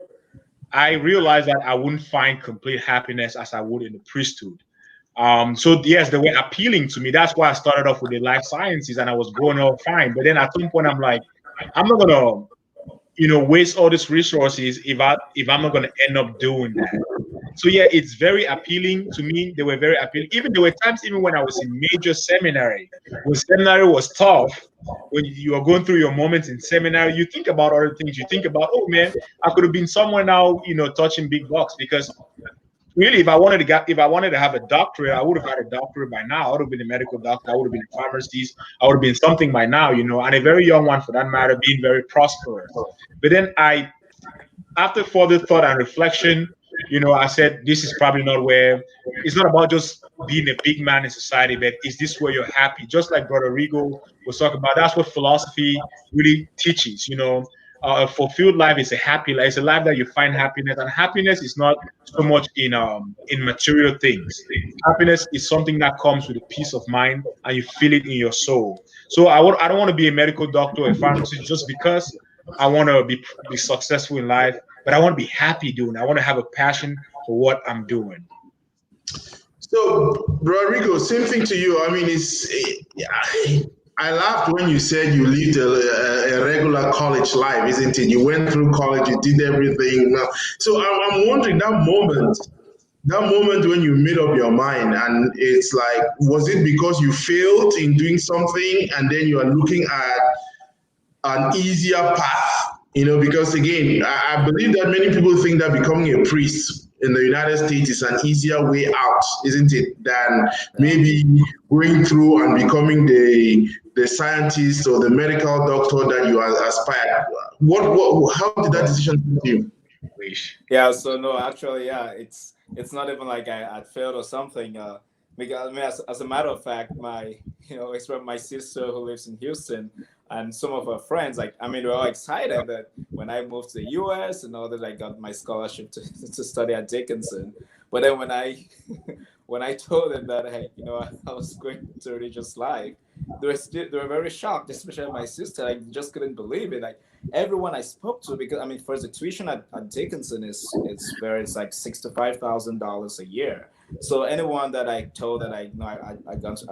I realized that I wouldn't find complete happiness as I would in the priesthood. So yes, they were appealing to me. That's why I started off with the life sciences, and I was going all fine. But then at some point, I'm like, I'm not gonna, waste all these resources if I'm not gonna end up doing that. So yeah, it's very appealing to me. They were very appealing. Even there were times, even when I was in major seminary, when seminary was tough, when you are going through your moments in seminary, you think about other things. You think about, oh man, I could have been somewhere now, touching big bucks. Because really, if I wanted to have a doctorate, I would have had a doctorate by now. I would have been a medical doctor. I would have been a pharmacist. I would have been something by now, and a very young one for that matter, being very prosperous. But then after further thought and reflection, I said, this is probably not where. It's not about just being a big man in society, but is this where you're happy? Just like Brother Rigo was talking about, that's what philosophy really teaches. A fulfilled life is a happy life. It's a life that you find happiness, and happiness is not so much in material things. Happiness is something that comes with a peace of mind, and you feel it in your soul. So I don't want to be a medical doctor or a pharmacist just because I want to be successful in life, but I want to be happy doing it. I want to have a passion for what I'm doing. So, Rodrigo, same thing to you. I mean, I laughed when you said you lived a regular college life, isn't it? You went through college, you did everything. So I'm wondering that moment when you made up your mind, and it's like, was it because you failed in doing something and then you are looking at an easier path? Because again, I believe that many people think that becoming a priest in the United States is an easier way out, isn't it, than maybe going through and becoming the scientist or the medical doctor that you aspire. How did that decision come to you? Yeah, so no, actually, yeah, it's not even like I failed or something. Because I mean, as a matter of fact, it's from my sister who lives in Houston, and some of her friends, like, I mean, we're all excited that when I moved to the US and all that, I got my scholarship to study at Dickinson. But then when I when I told them that, hey, I was going to religious life, they were very shocked, especially my sister. I just couldn't believe it. Like, everyone I spoke to, because I mean, first, the tuition at Dickinson is like $65,000 a year. So anyone that I told that I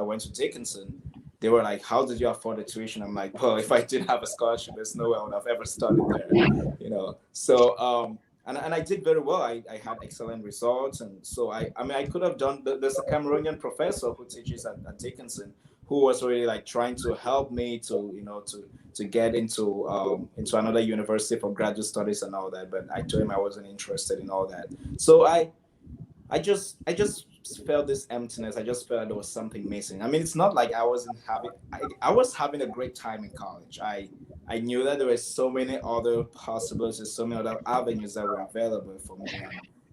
went to Dickinson, they were like, "How did you afford the tuition?" I'm like, "Well, if I didn't have a scholarship, there's no way I would have ever studied there." So and I did very well. I had excellent results, and so I could have done. There's a Cameroonian professor who teaches at Dickinson, who was really like trying to help me to get into another university for graduate studies and all that. But I told him I wasn't interested in all that. So I just felt this emptiness. I just felt there was something missing. I mean, it's not like I wasn't having. I was having a great time in college. I knew that there were so many other possibilities, so many other avenues that were available for me.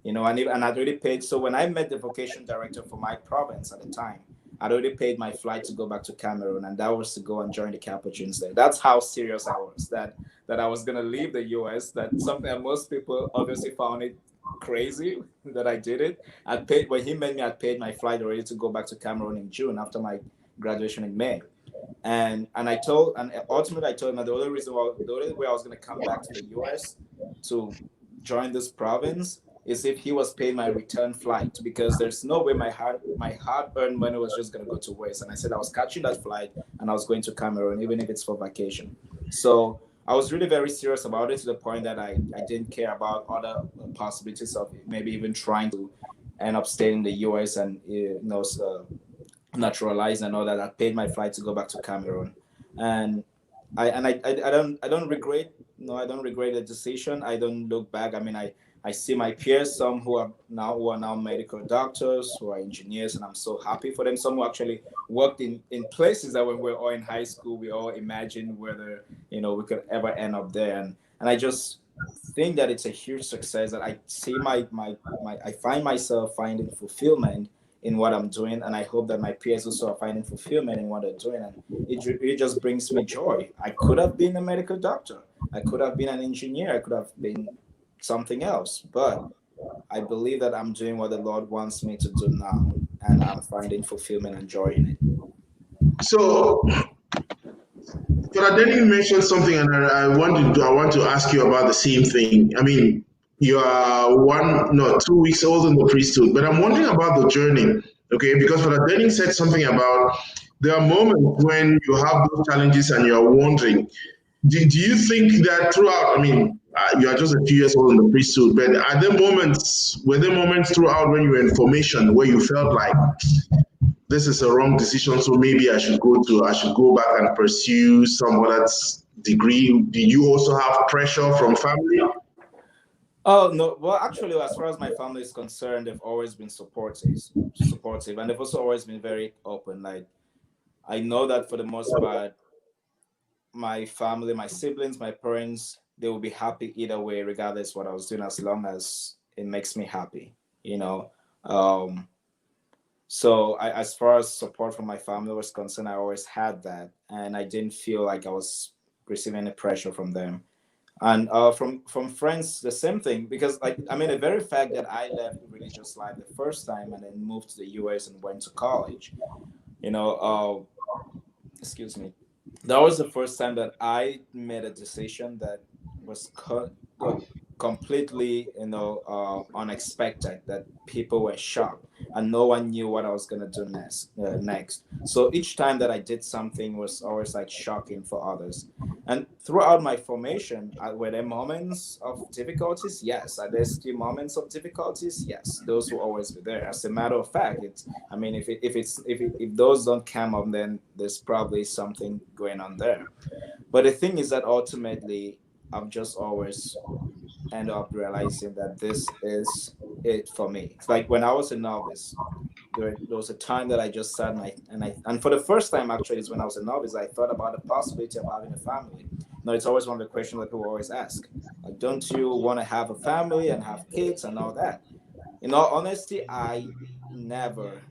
And I'd already paid. So when I met the vocation director for my province at the time, I'd already paid my flight to go back to Cameroon, and that was to go and join the Capuchins there. That's how serious I was that I was gonna leave the US. That's something that most people obviously found it crazy that I did it. When he met me, I paid my flight already to go back to Cameroon in June after my graduation in May. And ultimately I told him that the only way I was going to come back to the US to join this province is if he was paying my return flight, because there's no way my hard-earned money was just going to go to waste. And I said I was catching that flight and I was going to Cameroon, even if it's for vacation. So I was really very serious about it, to the point that I didn't care about other possibilities of maybe even trying to end up staying in the US and naturalize and all that. I paid my flight to go back to Cameroon, and I don't regret. No, I don't regret the decision. I don't look back. I mean, I see my peers, some who are now medical doctors, who are engineers, and I'm so happy for them. Some who actually worked in places that when we were all in high school, we all imagined whether we could ever end up there. And I just think that it's a huge success that I see I find myself finding fulfillment in what I'm doing, and I hope that my peers also are finding fulfillment in what they're doing, and it just brings me joy. I could have been a medical doctor, I could have been an engineer, I could have been something else, but I believe that I'm doing what the Lord wants me to do now, and I'm finding fulfillment and joy in it. So But then you mentioned something, and I want to ask you about the same thing. I mean, you are 2 weeks old in the priesthood, but I'm wondering about the journey, okay? Because Father Denning said something about there are moments when you have those challenges and you are wondering. Do you think that throughout? I mean, you are just a few years old in the priesthood, but were there moments throughout when you were in formation where you felt like this is a wrong decision, so maybe I should go back and pursue some other degree? Did you also have pressure from family? Oh no, well actually as far as my family is concerned, they've always been supportive, and they've also always been very open. Like I know that for the most part, my family, my siblings, my parents, they will be happy either way, regardless what I was doing, as long as it makes me happy, you know. Um, as far as support from my family was concerned, I always had that, and I didn't feel like I was receiving any pressure from them. And from friends, the same thing. Because like I mean, the very fact that I left religious life the first time and then moved to the US and went to college, you know, excuse me, that was the first time that I made a decision that was completely, unexpected. That people were shocked, and no one knew what I was gonna do next. So each time that I did something was always like shocking for others. And throughout my formation, were there moments of difficulties? Yes. Are there still moments of difficulties? Yes. Those will always be there. As a matter of fact, it's. I mean, if those don't come up, then there's probably something going on there. But the thing is that ultimately, I've just always end up realizing that this is it for me. It's like when I was a novice, there was a time that I just sat and for the first time actually is when I was a novice, I thought about the possibility of having a family. Now it's always one of the questions that people always ask. Like, don't you want to have a family and have kids and all that? In all honesty, I never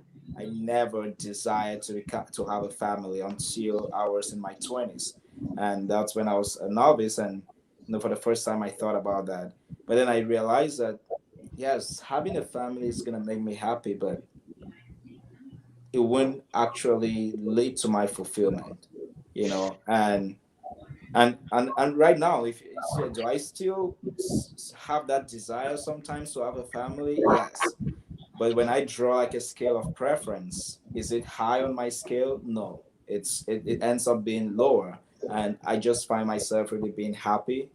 desired to have a family until I was in my 20s. And that's when I was a novice, and for the first time I thought about that. But then I realized that yes, having a family is gonna make me happy, but it won't actually lead to my fulfillment, and right now, if do I still have that desire sometimes to have a family? Yes. But when I draw like a scale of preference, is it high on my scale? No, it ends up being lower, and I just find myself really being happy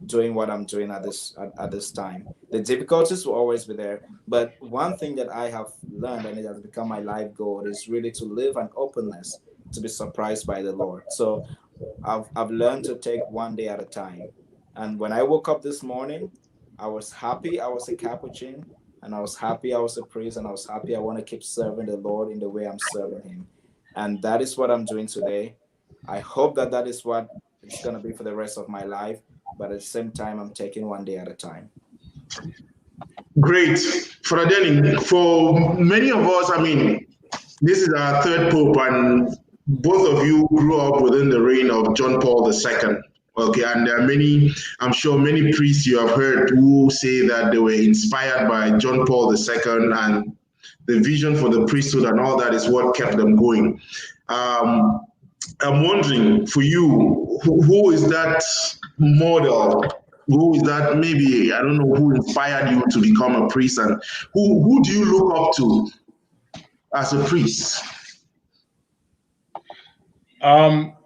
doing what I'm doing at this time. The difficulties will always be there, but one thing that I have learned, and it has become my life goal, is really to live an openness to be surprised by the Lord. So I've learned to take one day at a time. And when I woke up this morning, I was happy I was a Capuchin, and I was happy I was a priest, and I was happy I want to keep serving the Lord in the way I'm serving Him. And that is what I'm doing today. I hope that is what it's going to be for the rest of my life. But at the same time, I'm taking one day at a time. Great. For Denning, for many of us, I mean, this is our third Pope, and both of you grew up within the reign of John Paul II. Okay, and there are many, I'm sure many priests you have heard who say that they were inspired by John Paul II, and the vision for the priesthood and all that is what kept them going. I'm wondering for you, who is that model? Who is that? Maybe I don't know who inspired you to become a priest, and who do you look up to as a priest?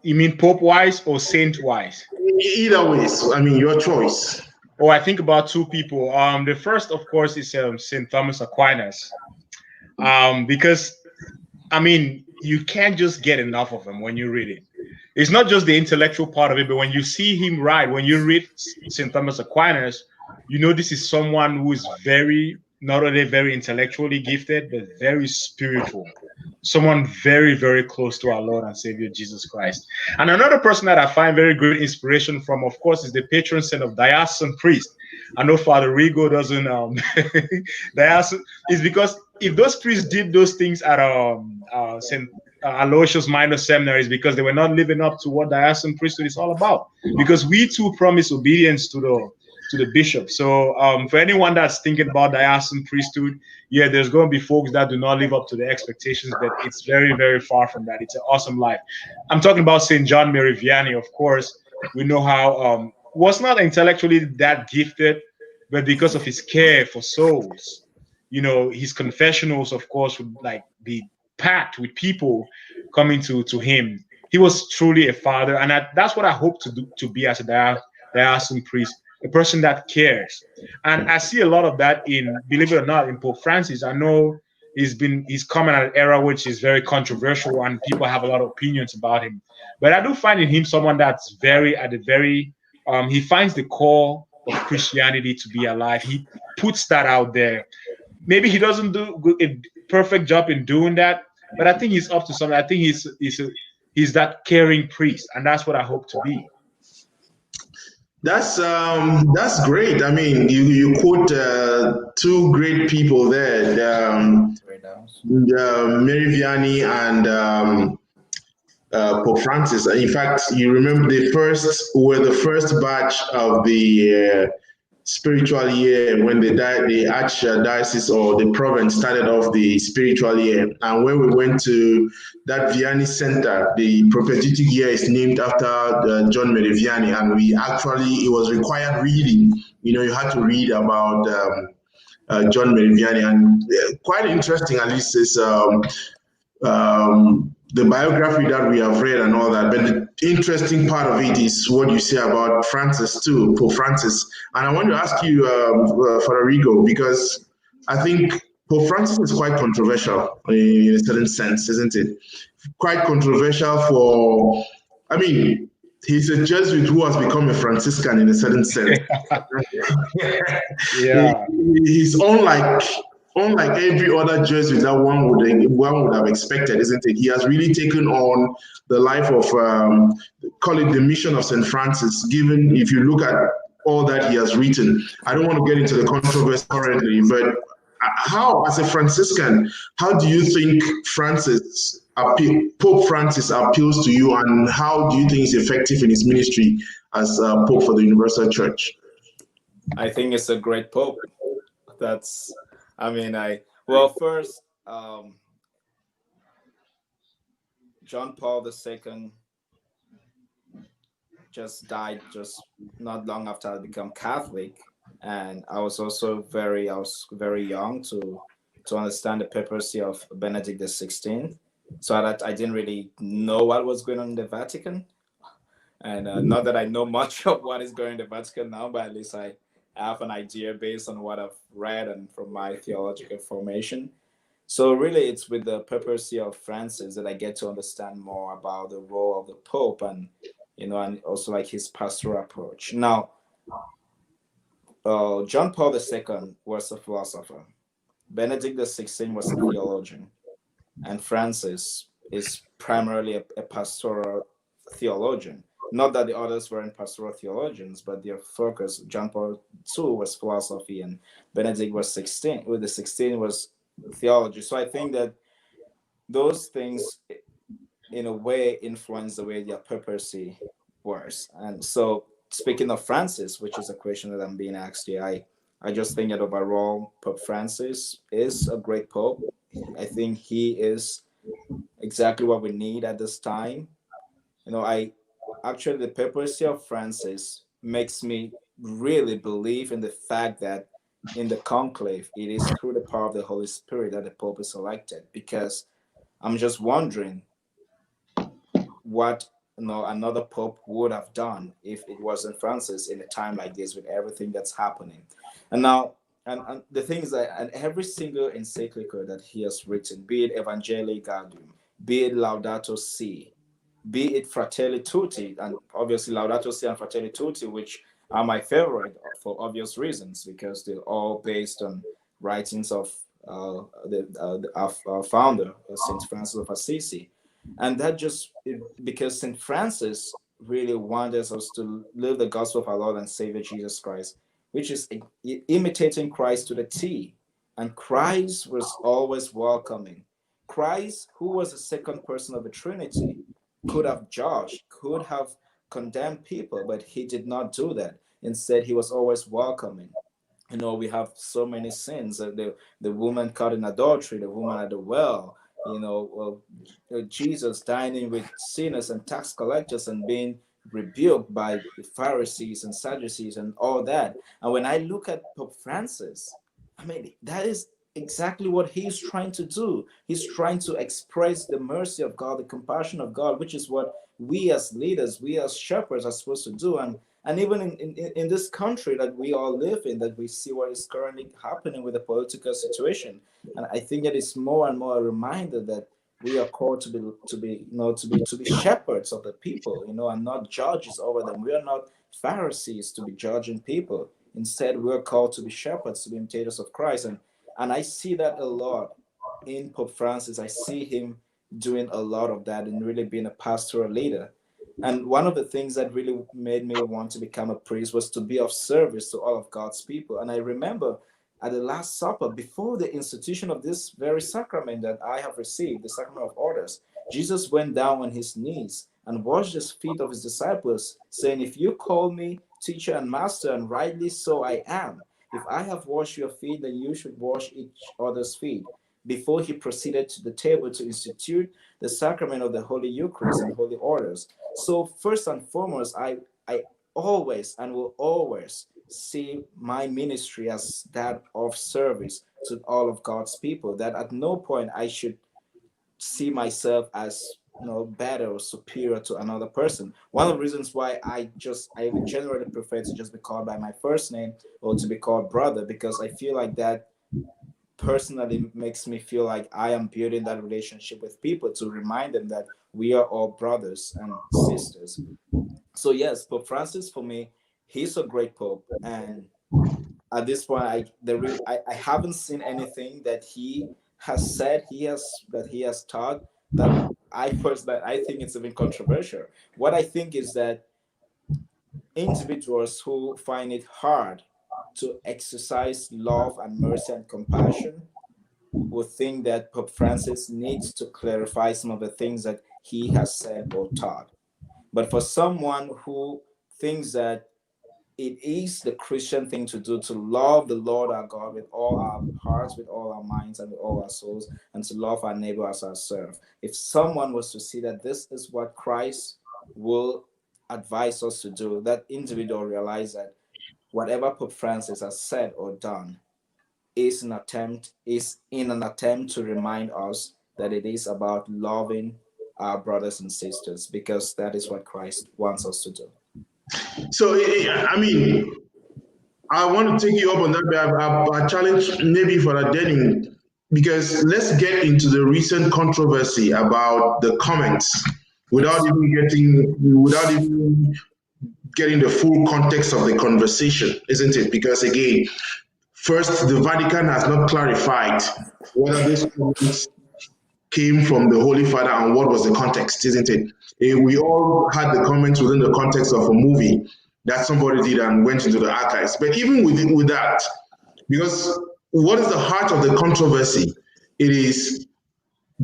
You mean Pope-wise or saint-wise? Either ways, I mean your choice. Oh, I think about two people. The first, of course, is Saint Thomas Aquinas, because I mean you can't just get enough of him when you read it. It's not just the intellectual part of it, but when you see him write, when you read St. Thomas Aquinas, you know this is someone who is not only very intellectually gifted, but very spiritual. Someone very, very close to our Lord and Savior Jesus Christ. And another person that I find very great inspiration from, of course, is the patron saint of diocesan priest. I know Father Rigo doesn't diocesan is because if those priests did those things at St. Aloysius minor seminaries, because they were not living up to what diocesan priesthood is all about. Because we too promise obedience to to the bishop. So for anyone that's thinking about diocesan priesthood, yeah, there's going to be folks that do not live up to the expectations, but it's very, very far from that. It's an awesome life. I'm talking about St. John Mary Vianney, of course. We know how was not intellectually that gifted, but because of his care for souls, his confessionals, of course, would like be packed with people coming to him. He was truly a father, and that's what I hope to be as a diocesan priest, a person that cares. And I see a lot of that in, believe it or not, in Pope Francis. I know he's coming at an era which is very controversial, and people have a lot of opinions about him. But I do find in him someone that's he finds the core of Christianity to be alive. He puts that out there. Maybe he doesn't do a perfect job in doing that, but I think he's up to something. I think he's that caring priest, and that's what I hope to be. That's great. I mean, you quote two great people there, Mary Vianney and Pope Francis. In fact, you remember were the first batch of the spiritual year when the archdiocese or the province started off the spiritual year. And when we went to that Vianney Center, the propedeutic year is named after John Mary Vianney, and it was required reading. You had to read about John Mary Vianney, and quite interesting. At least is the biography that we have read and all that. But the interesting part of it is what you say about Francis too, Pope Francis. And I want to ask you, Federico, because I think Pope Francis is quite controversial in a certain sense, isn't it? Quite controversial he's a Jesuit who has become a Franciscan in a certain sense. Yeah. He's unlike every other Jesuit that one would have expected, isn't it? He has really taken on the life of, call it the mission of St. Francis, given if you look at all that he has written. I don't want to get into the controversy currently, but how, as a Franciscan, how do you think Pope Francis appeals to you, and how do you think he's effective in his ministry as Pope for the Universal Church? I think it's a great Pope. First, John Paul II just died just not long after I became Catholic, and I was very young to understand the papacy of Benedict XVI. So that I didn't really know what was going on in the Vatican, and not that I know much of what is going on in the Vatican now, but at least I have an idea based on what I've read and from my theological formation. So really, it's with the papacy of Francis that I get to understand more about the role of the Pope, and and also like his pastoral approach. Now, John Paul II was a philosopher. Benedict XVI was a theologian, and Francis is primarily a pastoral theologian. Not that the others weren't pastoral theologians, but their focus, John Paul II was philosophy, and Benedict was 16. With the 16 was theology. So I think that those things, in a way, influence the way their papacy works. And so, speaking of Francis, which is a question that I'm being asked here, I just think that overall, Pope Francis is a great pope. I think he is exactly what we need at this time. Actually, the papacy of Francis makes me really believe in the fact that in the conclave, it is through the power of the Holy Spirit that the Pope is elected. Because I'm just wondering what another Pope would have done if it wasn't Francis in a time like this with everything that's happening. And now, and the thing is that and every single encyclical that he has written, be it Evangelii Gaudium, be it Laudato Si, be it Fratelli Tutti, and obviously Laudato Si and Fratelli Tutti, which are my favorite for obvious reasons, because they're all based on writings of our founder, Saint Francis of Assisi. And that because Saint Francis really wanted us to live the gospel of our Lord and Savior Jesus Christ, which is imitating Christ to the T. And Christ was always welcoming. Christ, who was the second person of the Trinity, could have judged, could have condemned people, but he did not do that. Instead, he was always welcoming. We have so many sins. The woman caught in adultery, the woman at the well, Jesus dining with sinners and tax collectors and being rebuked by the Pharisees and Sadducees and all that. And when I look at Pope Francis, I mean, that is exactly what he's trying to do. He's trying to express the mercy of God, the compassion of God, which is what we as leaders, we as shepherds are supposed to do. And even in this country that we all live in, that we see what is currently happening with the political situation. And I think it is more and more a reminder that we are called to be shepherds of the people, and not judges over them. We are not Pharisees to be judging people. Instead, we are called to be shepherds, to be imitators of Christ. And I see that a lot in Pope Francis. I see him doing a lot of that and really being a pastoral leader. And one of the things that really made me want to become a priest was to be of service to all of God's people. And I remember at the Last Supper, before the institution of this very sacrament that I have received, the sacrament of orders, Jesus went down on his knees and washed the feet of his disciples, saying, "If you call me teacher and master, and rightly so I am. If I have washed your feet, then you should wash each other's feet," before he proceeded to the table to institute the sacrament of the Holy Eucharist and Holy Orders. So first and foremost, I always and will always see my ministry as that of service to all of God's people, that at no point I should see myself as better or superior to another person. One of the reasons why I would generally prefer to just be called by my first name or to be called brother, because I feel like that personally makes me feel like I am building that relationship with people, to remind them that we are all brothers and sisters. So yes, Pope Francis, for me, he's a great pope, and at this point, I haven't seen anything that he has said, that he has taught, that I think it's even controversial. What I think is that individuals who find it hard to exercise love and mercy and compassion will think that Pope Francis needs to clarify some of the things that he has said or taught. But for someone who thinks that it is the Christian thing to do, to love the Lord our God with all our hearts, with all our minds, and with all our souls, and to love our neighbor as ourselves. If someone was to see that this is what Christ will advise us to do, that individual realize that whatever Pope Francis has said or done is in an attempt to remind us that it is about loving our brothers and sisters, because that is what Christ wants us to do. So, I mean, I want to take you up on that, but I challenge maybe for a Denning, because let's get into the recent controversy about the comments without even getting the full context of the conversation, isn't it? Because again, first, the Vatican has not clarified whether these comments came from the Holy Father and what was the context, isn't it? We all had the comments within the context of a movie that somebody did and went into the archives. But even with that, because what is the heart of the controversy? It is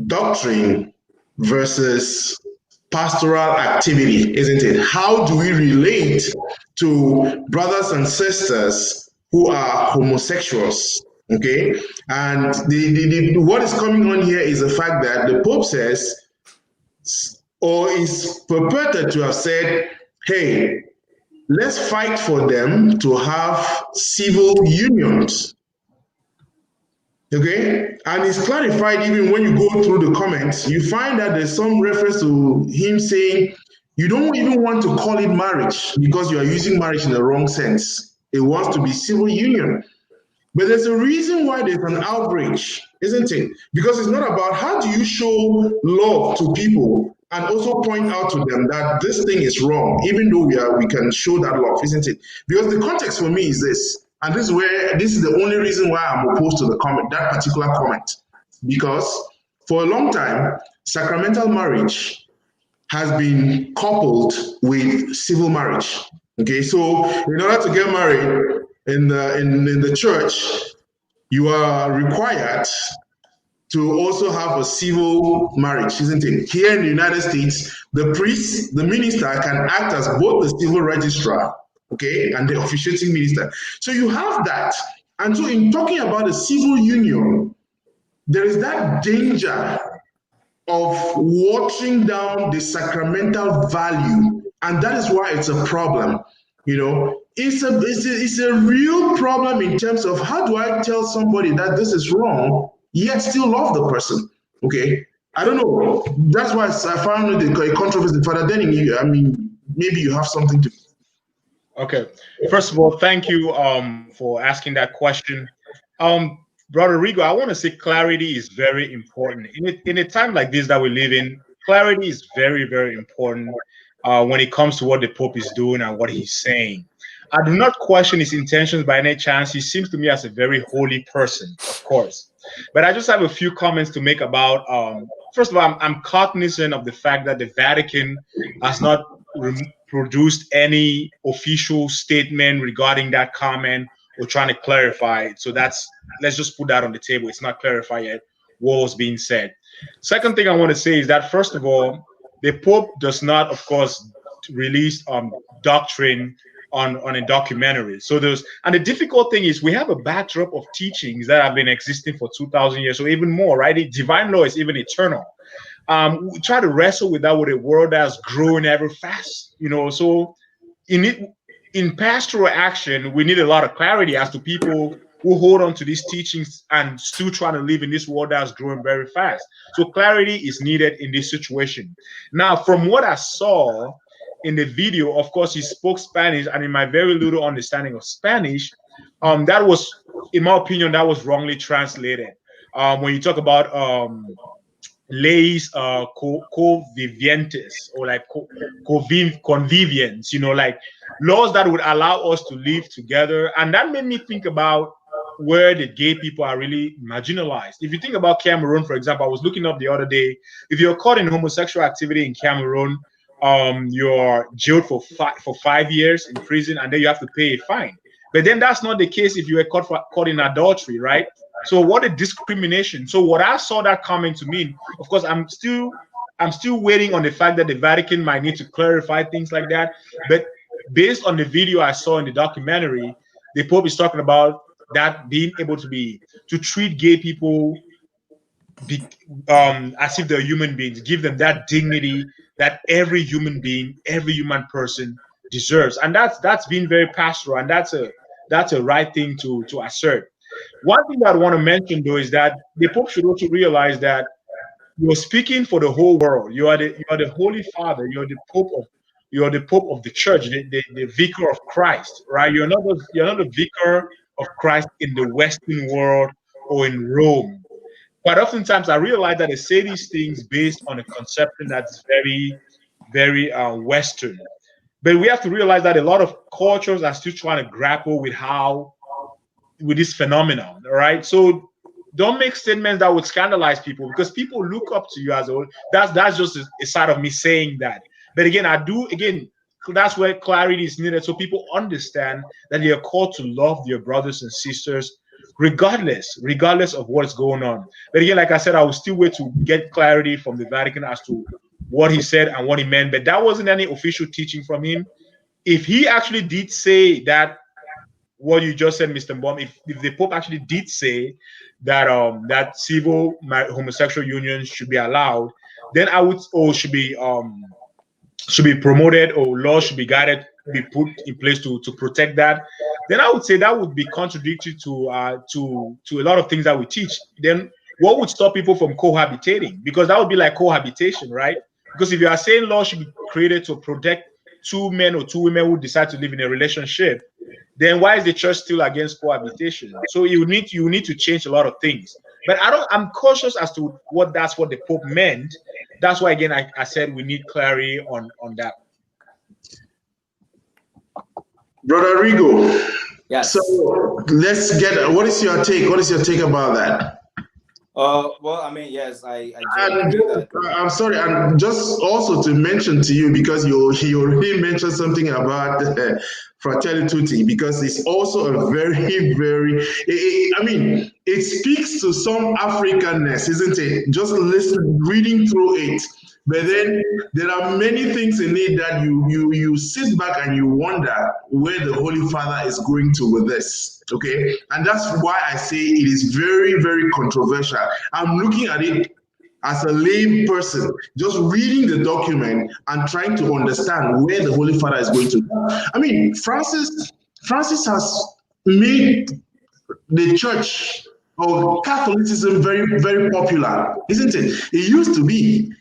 doctrine versus pastoral activity, isn't it? How do we relate to brothers and sisters who are homosexuals? Okay, and what is coming on here is the fact that the Pope says, or is purported to have said, hey, let's fight for them to have civil unions. Okay, and it's clarified even when you go through the comments, you find that there's some reference to him saying, you don't even want to call it marriage because you are using marriage in the wrong sense. It wants to be civil union. But there's a reason why there's an outrage, isn't it? Because it's not about how do you show love to people and also point out to them that this thing is wrong, even though we can show that love, isn't it? Because the context for me is this, and this is the only reason why I'm opposed to the comment, that particular comment. Because for a long time, sacramental marriage has been coupled with civil marriage. Okay, so in order to get married in the church, you are required to also have a civil marriage, isn't it? Here in the United States, the priest, the minister can act as both the civil registrar okay, and the officiating minister. So you have that. And so in talking about a civil union, there is that danger of watering down the sacramental value, and that is why it's a problem. It's a real problem in terms of how do I tell somebody that this is wrong, yet still love the person. Okay, I don't know. That's why I found it a controversy. Father Denning, I mean, maybe you have something to. Okay. First of all, thank you for asking that question. Brother Rigo, I want to say clarity is very important. In a time like this that we live in, clarity is very, very important when it comes to what the Pope is doing and what he's saying. I do not question his intentions by any chance. He seems to me as a very holy person, of course. But I just have a few comments to make about, first of all, I'm cognizant of the fact that the Vatican has not produced any official statement regarding that comment or trying to clarify it. So let's just put that on the table. It's not clarified yet what was being said. Second thing I want to say is that, first of all, the Pope does not, of course, release doctrine on a documentary. So and the difficult thing is we have a backdrop of teachings that have been existing for 2,000 years or even more, right? The divine law is even eternal. We try to wrestle with that with a world that's growing ever fast, so in pastoral action, we need a lot of clarity as to people who hold on to these teachings and still trying to live in this world that's growing very fast. So clarity is needed in this situation. Now, from what I saw in the video, of course, he spoke Spanish, and in my very little understanding of Spanish, that was, in my opinion, that was wrongly translated. When you talk about leyes convivientes, or like convivience, like laws that would allow us to live together. And that made me think about where the gay people are really marginalized. If you think about Cameroon, for example, I was looking up the other day, if you're caught in homosexual activity in Cameroon, you're jailed for 5 years in prison, and then you have to pay a fine. But then that's not the case if you were caught in adultery, right? So what a discrimination. So what I saw that coming to mean, of course, I'm still waiting on the fact that the Vatican might need to clarify things like that. But based on the video I saw in the documentary, the Pope is talking about that being able to treat gay people as if they're human beings, give them that dignity that every human being, every human person deserves. And that's been very pastoral, and that's a right thing to assert. One thing that I want to mention, though, is that the Pope should also realize that you're speaking for the whole world. You are the Holy Father. You're the Pope of the Church, the Vicar of Christ, right? You're not the Vicar of Christ in the Western world or in Rome. But oftentimes I realize that they say these things based on a conception that's very, very Western. But we have to realize that a lot of cultures are still trying to grapple with this phenomenon, all right? So don't make statements that would scandalize people, because people look up to you as a. That's just a side of me saying that. But again, that's where clarity is needed, so people understand that they are called to love their brothers and sisters regardless of what's going on. But again, like I said, I will still wait to get clarity from the Vatican as to what he said and what he meant. But that wasn't any official teaching from him. If he actually did say that, what you just said, Mr. Baum, if the Pope actually did say that that civil homosexual unions should be allowed, then I would, or should be promoted, or laws should be put in place to protect that, then I would say that would be contradictory to a lot of things that we teach. Then what would stop people from cohabitating? Because that would be like cohabitation, right? Because if you are saying laws should be created to protect two men or two women who decide to live in a relationship, then why is the church still against cohabitation? So you need to change a lot of things. But I'm cautious as to what the Pope meant. That's why, again, I said we need clarity on that. Brother Rigo. Yes. So let's get. What is your take? What is your take about that? Well, I mean, yes, I do that. I'm sorry, and just also to mention to you, because he already mentioned something about Fratelli Tutti, because it's also a very, very, I mean, it speaks to some Africanness, isn't it? Just reading through it, But then there are many things in it that you sit back and you wonder where the Holy Father is going to with this. Okay, and that's why I say it is very, very controversial. I'm looking at it as a lay person, just reading the document and trying to understand where the Holy Father is going to. I mean, Francis has made the church or Catholicism very, very popular, isn't it? It used to be.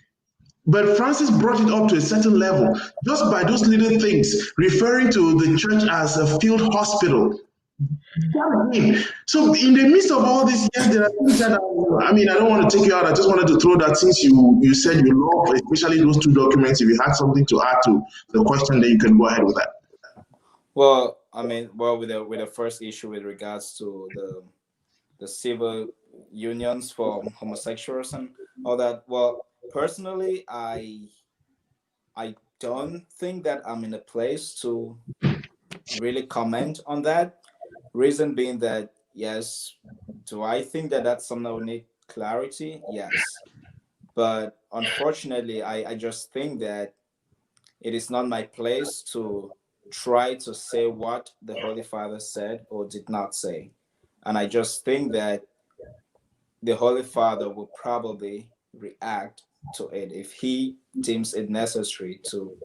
But Francis brought it up to a certain level just by those little things, referring to the church as a field hospital. So in the midst of all this, yes, there are things that I mean, I don't want to take you out. I just wanted to throw that since you said you love, especially those two documents. If you had something to add to the question, then you can go ahead with that. Well, I mean, well, with the first issue with regards to the civil unions for homosexuals and all that. Well, personally, I don't think that I'm in a place to really comment on that. Reason being that, yes, do I think that that's something that would need clarity? Yes. But unfortunately, I just think that it is not my place to try to say what the Holy Father said or did not say. And I just think that the Holy Father will probably react to it if he deems it necessary to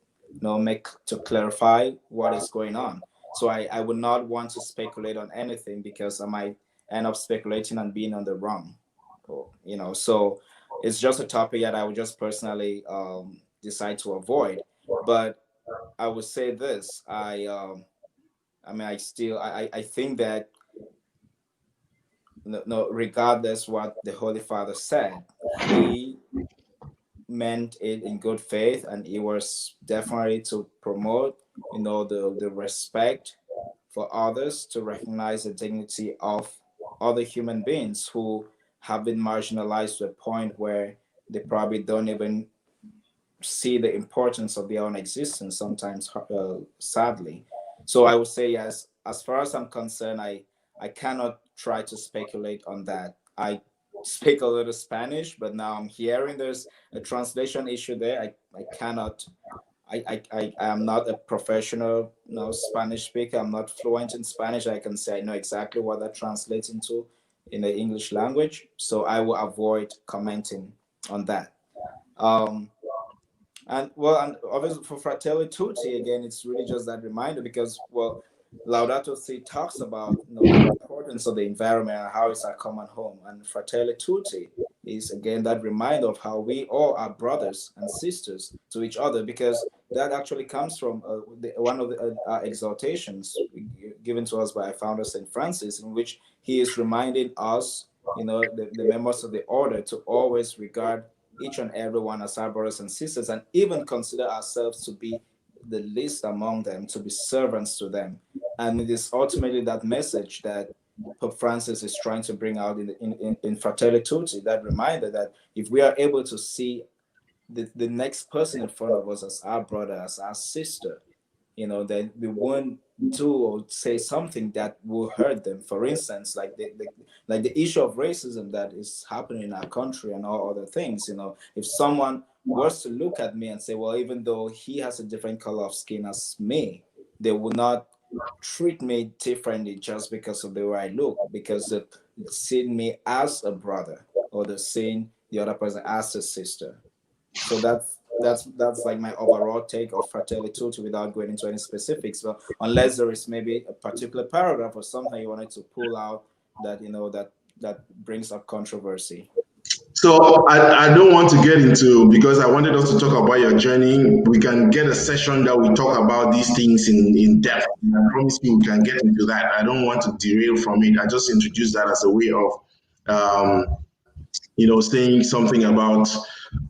to clarify what is going on. So I would not want to speculate on anything because I might end up speculating and being on the wrong. So it's just a topic that I would just personally decide to avoid. But I would say this: I think that no, regardless what the Holy Father said, he meant it in good faith, and it was definitely to promote, the respect for others, to recognize the dignity of other human beings who have been marginalized to a point where they probably don't even see the importance of their own existence sometimes, sadly. So I would say yes, as far as I'm concerned, I cannot try to speculate on that. I speak a little Spanish, but now I'm hearing there's a translation issue there. I cannot, I am not a professional Spanish speaker. I'm not fluent in Spanish. I can say I know exactly what that translates into in the English language. So I will avoid commenting on that. And obviously for Fratelli Tutti, again, it's really just that reminder because, Laudato Si talks about the importance of the environment and how it's our common home. And Fratelli Tutti is, again, that reminder of how we all are brothers and sisters to each other, because that actually comes from one of the exhortations given to us by our founder, St. Francis, in which he is reminding us, the members of the order, to always regard each and everyone as our brothers and sisters, and even consider ourselves to be the least among them, to be servants to them. And it is ultimately that message that Pope Francis is trying to bring out in Fratelli Tutti, that reminder that if we are able to see the next person in front of us as our brother, as our sister, then we won't do or say something that will hurt them. For instance, like the issue of racism that is happening in our country and all other things. If someone was to look at me and say, well, even though he has a different color of skin as me, they will not treat me differently just because of the way I look, because they're seeing me as a brother, or they're seeing the other person as a sister. So that's like my overall take of Fratelli Tutti, without going into any specifics. But unless there is maybe a particular paragraph or something you wanted to pull out that that brings up controversy. So I don't want to get into, because I wanted us to talk about your journey. We can get a session that we talk about these things in depth. I promise you we can get into that. I don't want to derail from it. I just introduced that as a way of saying something about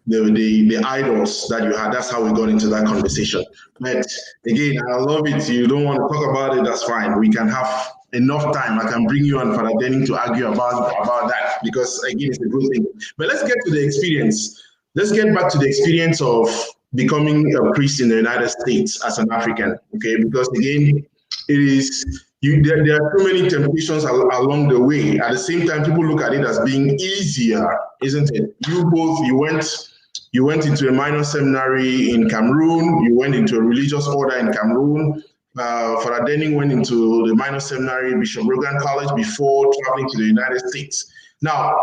the idols that you had. That's how we got into that conversation. But again, I love it. You don't want to talk about it, that's fine. We can have enough time. I can bring you and Father Denning to argue about that, because again, it's a good thing. But let's get to the experience. Let's get back to the experience of becoming a priest in the United States as an African. Okay, because again, it is there are too many temptations along the way. At the same time, people look at it as being easier, isn't it? You went You went into a minor seminary in Cameroon. You went into a religious order in Cameroon. Father Denning went into the minor seminary, Bishop Rogan College, before traveling to the United States. Now,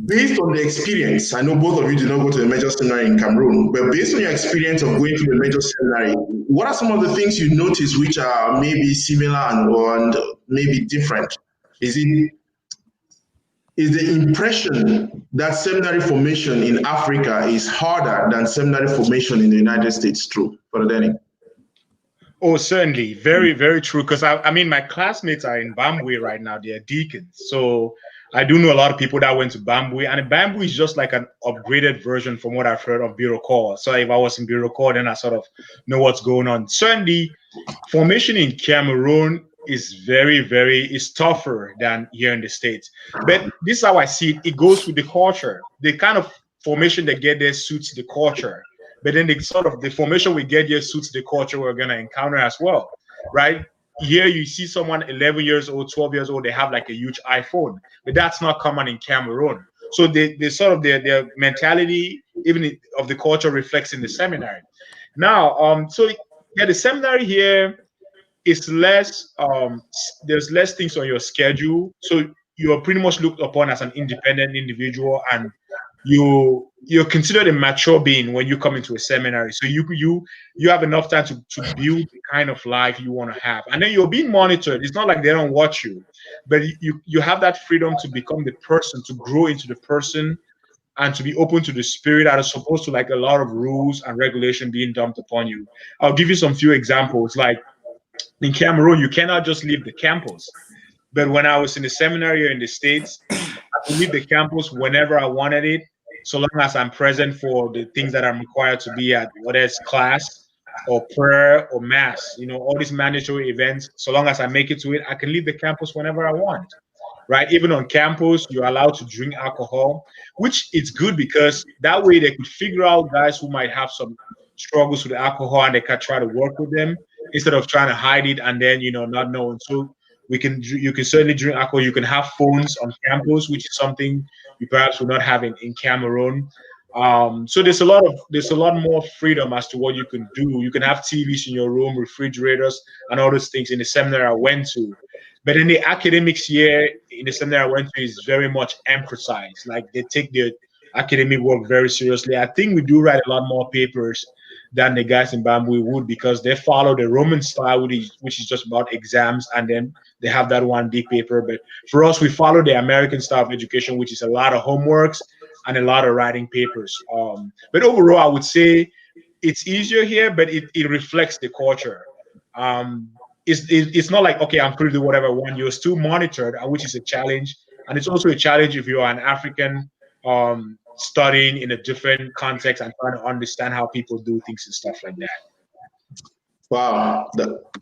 based on the experience, I know both of you did not go to the major seminary in Cameroon, but based on your experience of going to the major seminary, what are some of the things you notice which are maybe similar and maybe different? Is the impression that seminary formation in Africa is harder than seminary formation in the United States true, Father Denning? Oh, certainly. Very, very true. Because I mean, my classmates are in Bambwe right now. They're deacons. So I do know a lot of people that went to Bambwe. And Bambwe is just like an upgraded version from what I've heard of Bureau Corps. So if I was in Bureau Corps, then I sort of know what's going on. Certainly, formation in Cameroon is is tougher than here in the States. But this is how I see it. It goes with the culture. The kind of formation they get there suits the culture. But then the formation we get here suits the culture we're going to encounter as well, right? Here you see someone 11 years old, 12 years old, they have like a huge iPhone, but that's not common in Cameroon. So they sort of their mentality, even of the culture, reflects in the seminary. Now, so yeah, the seminary here is less. There's less things on your schedule, so you're pretty much looked upon as an independent individual, and you're considered a mature being when you come into a seminary. So you have enough time to build the kind of life you want to have, and then you're being monitored. It's not like they don't watch you, but you have that freedom to become the person, to grow into the person, and to be open to the spirit, as opposed to like a lot of rules and regulation being dumped upon you. I'll give you some few examples. Like in Cameroon, you cannot just leave the campus. But when I was in the seminary here in the States, I could leave the campus whenever I wanted it, so long as I'm present for the things that I'm required to be at, whether it's class or prayer or mass, all these mandatory events. So long as I make it to it, I can leave the campus whenever I want, right? Even on campus, you're allowed to drink alcohol, which is good because that way they could figure out guys who might have some struggles with alcohol and they can try to work with them instead of trying to hide it and then, not knowing. So you can certainly drink alcohol. You can have phones on campus, which is something you perhaps will not have in Cameroon. So there's a lot more freedom as to what you can do. You can have TVs in your room, refrigerators, and all those things in the seminary I went to. But in the academics year, in the seminary I went to, is very much emphasized. Like they take their academic work very seriously. I think we do write a lot more papers than the guys in Bamboo would, because they follow the Roman style, which is just about exams, and then they have that one big paper. But for us, we follow the American style of education, which is a lot of homeworks and a lot of writing papers. But overall, I would say it's easier here, but it reflects the culture. It's not like, okay, I'm free to do whatever I want. You're still monitored, which is a challenge. And it's also a challenge if you're an African studying in a different context and trying to understand how people do things and stuff like that. Wow,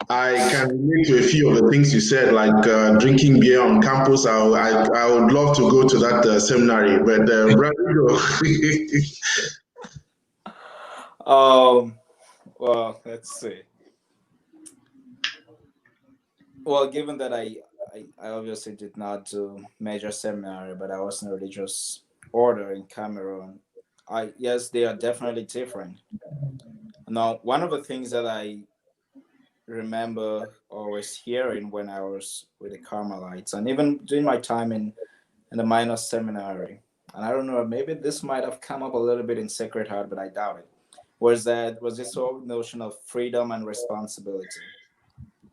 I can relate to a few of the things you said, like drinking beer on campus. I would love to go to that seminary, but well, let's see. Well, given that I obviously did not do major seminary, but I was in a religious order in Cameroon. Yes, they are definitely different. Now, one of the things that I remember always hearing when I was with the Carmelites, and even during my time in the minor seminary, and I don't know, maybe this might have come up a little bit in Sacred Heart, but I doubt it, was this whole notion of freedom and responsibility.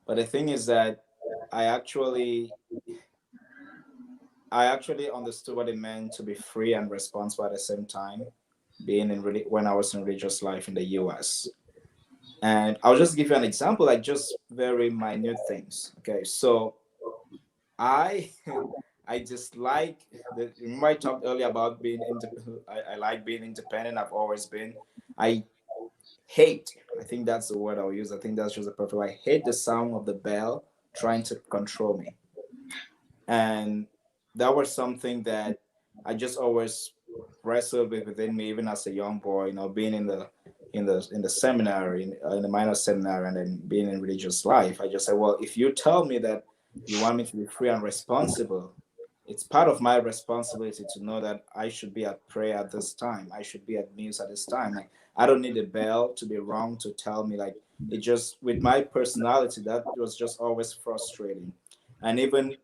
But the thing is that I actually understood what it meant to be free and responsible at the same time, when I was in religious life in the US. And I'll just give you an example, like just very minute things. Okay, so I dislike remember I talked earlier about being I like being independent. I've always been. I think that's the word I'll use. I think that's just the perfect word. I hate the sound of the bell trying to control me. And that was something that I just always wrestled with within me, even as a young boy, being in the seminary, in the minor seminary, and then being in religious life. I just said, well, if you tell me that you want me to be free and responsible, it's part of my responsibility to know that I should be at prayer at this time. I should be at meals at this time. Like, I don't need a bell to be wrong to tell me. Like, it just, with my personality, that was just always frustrating. And even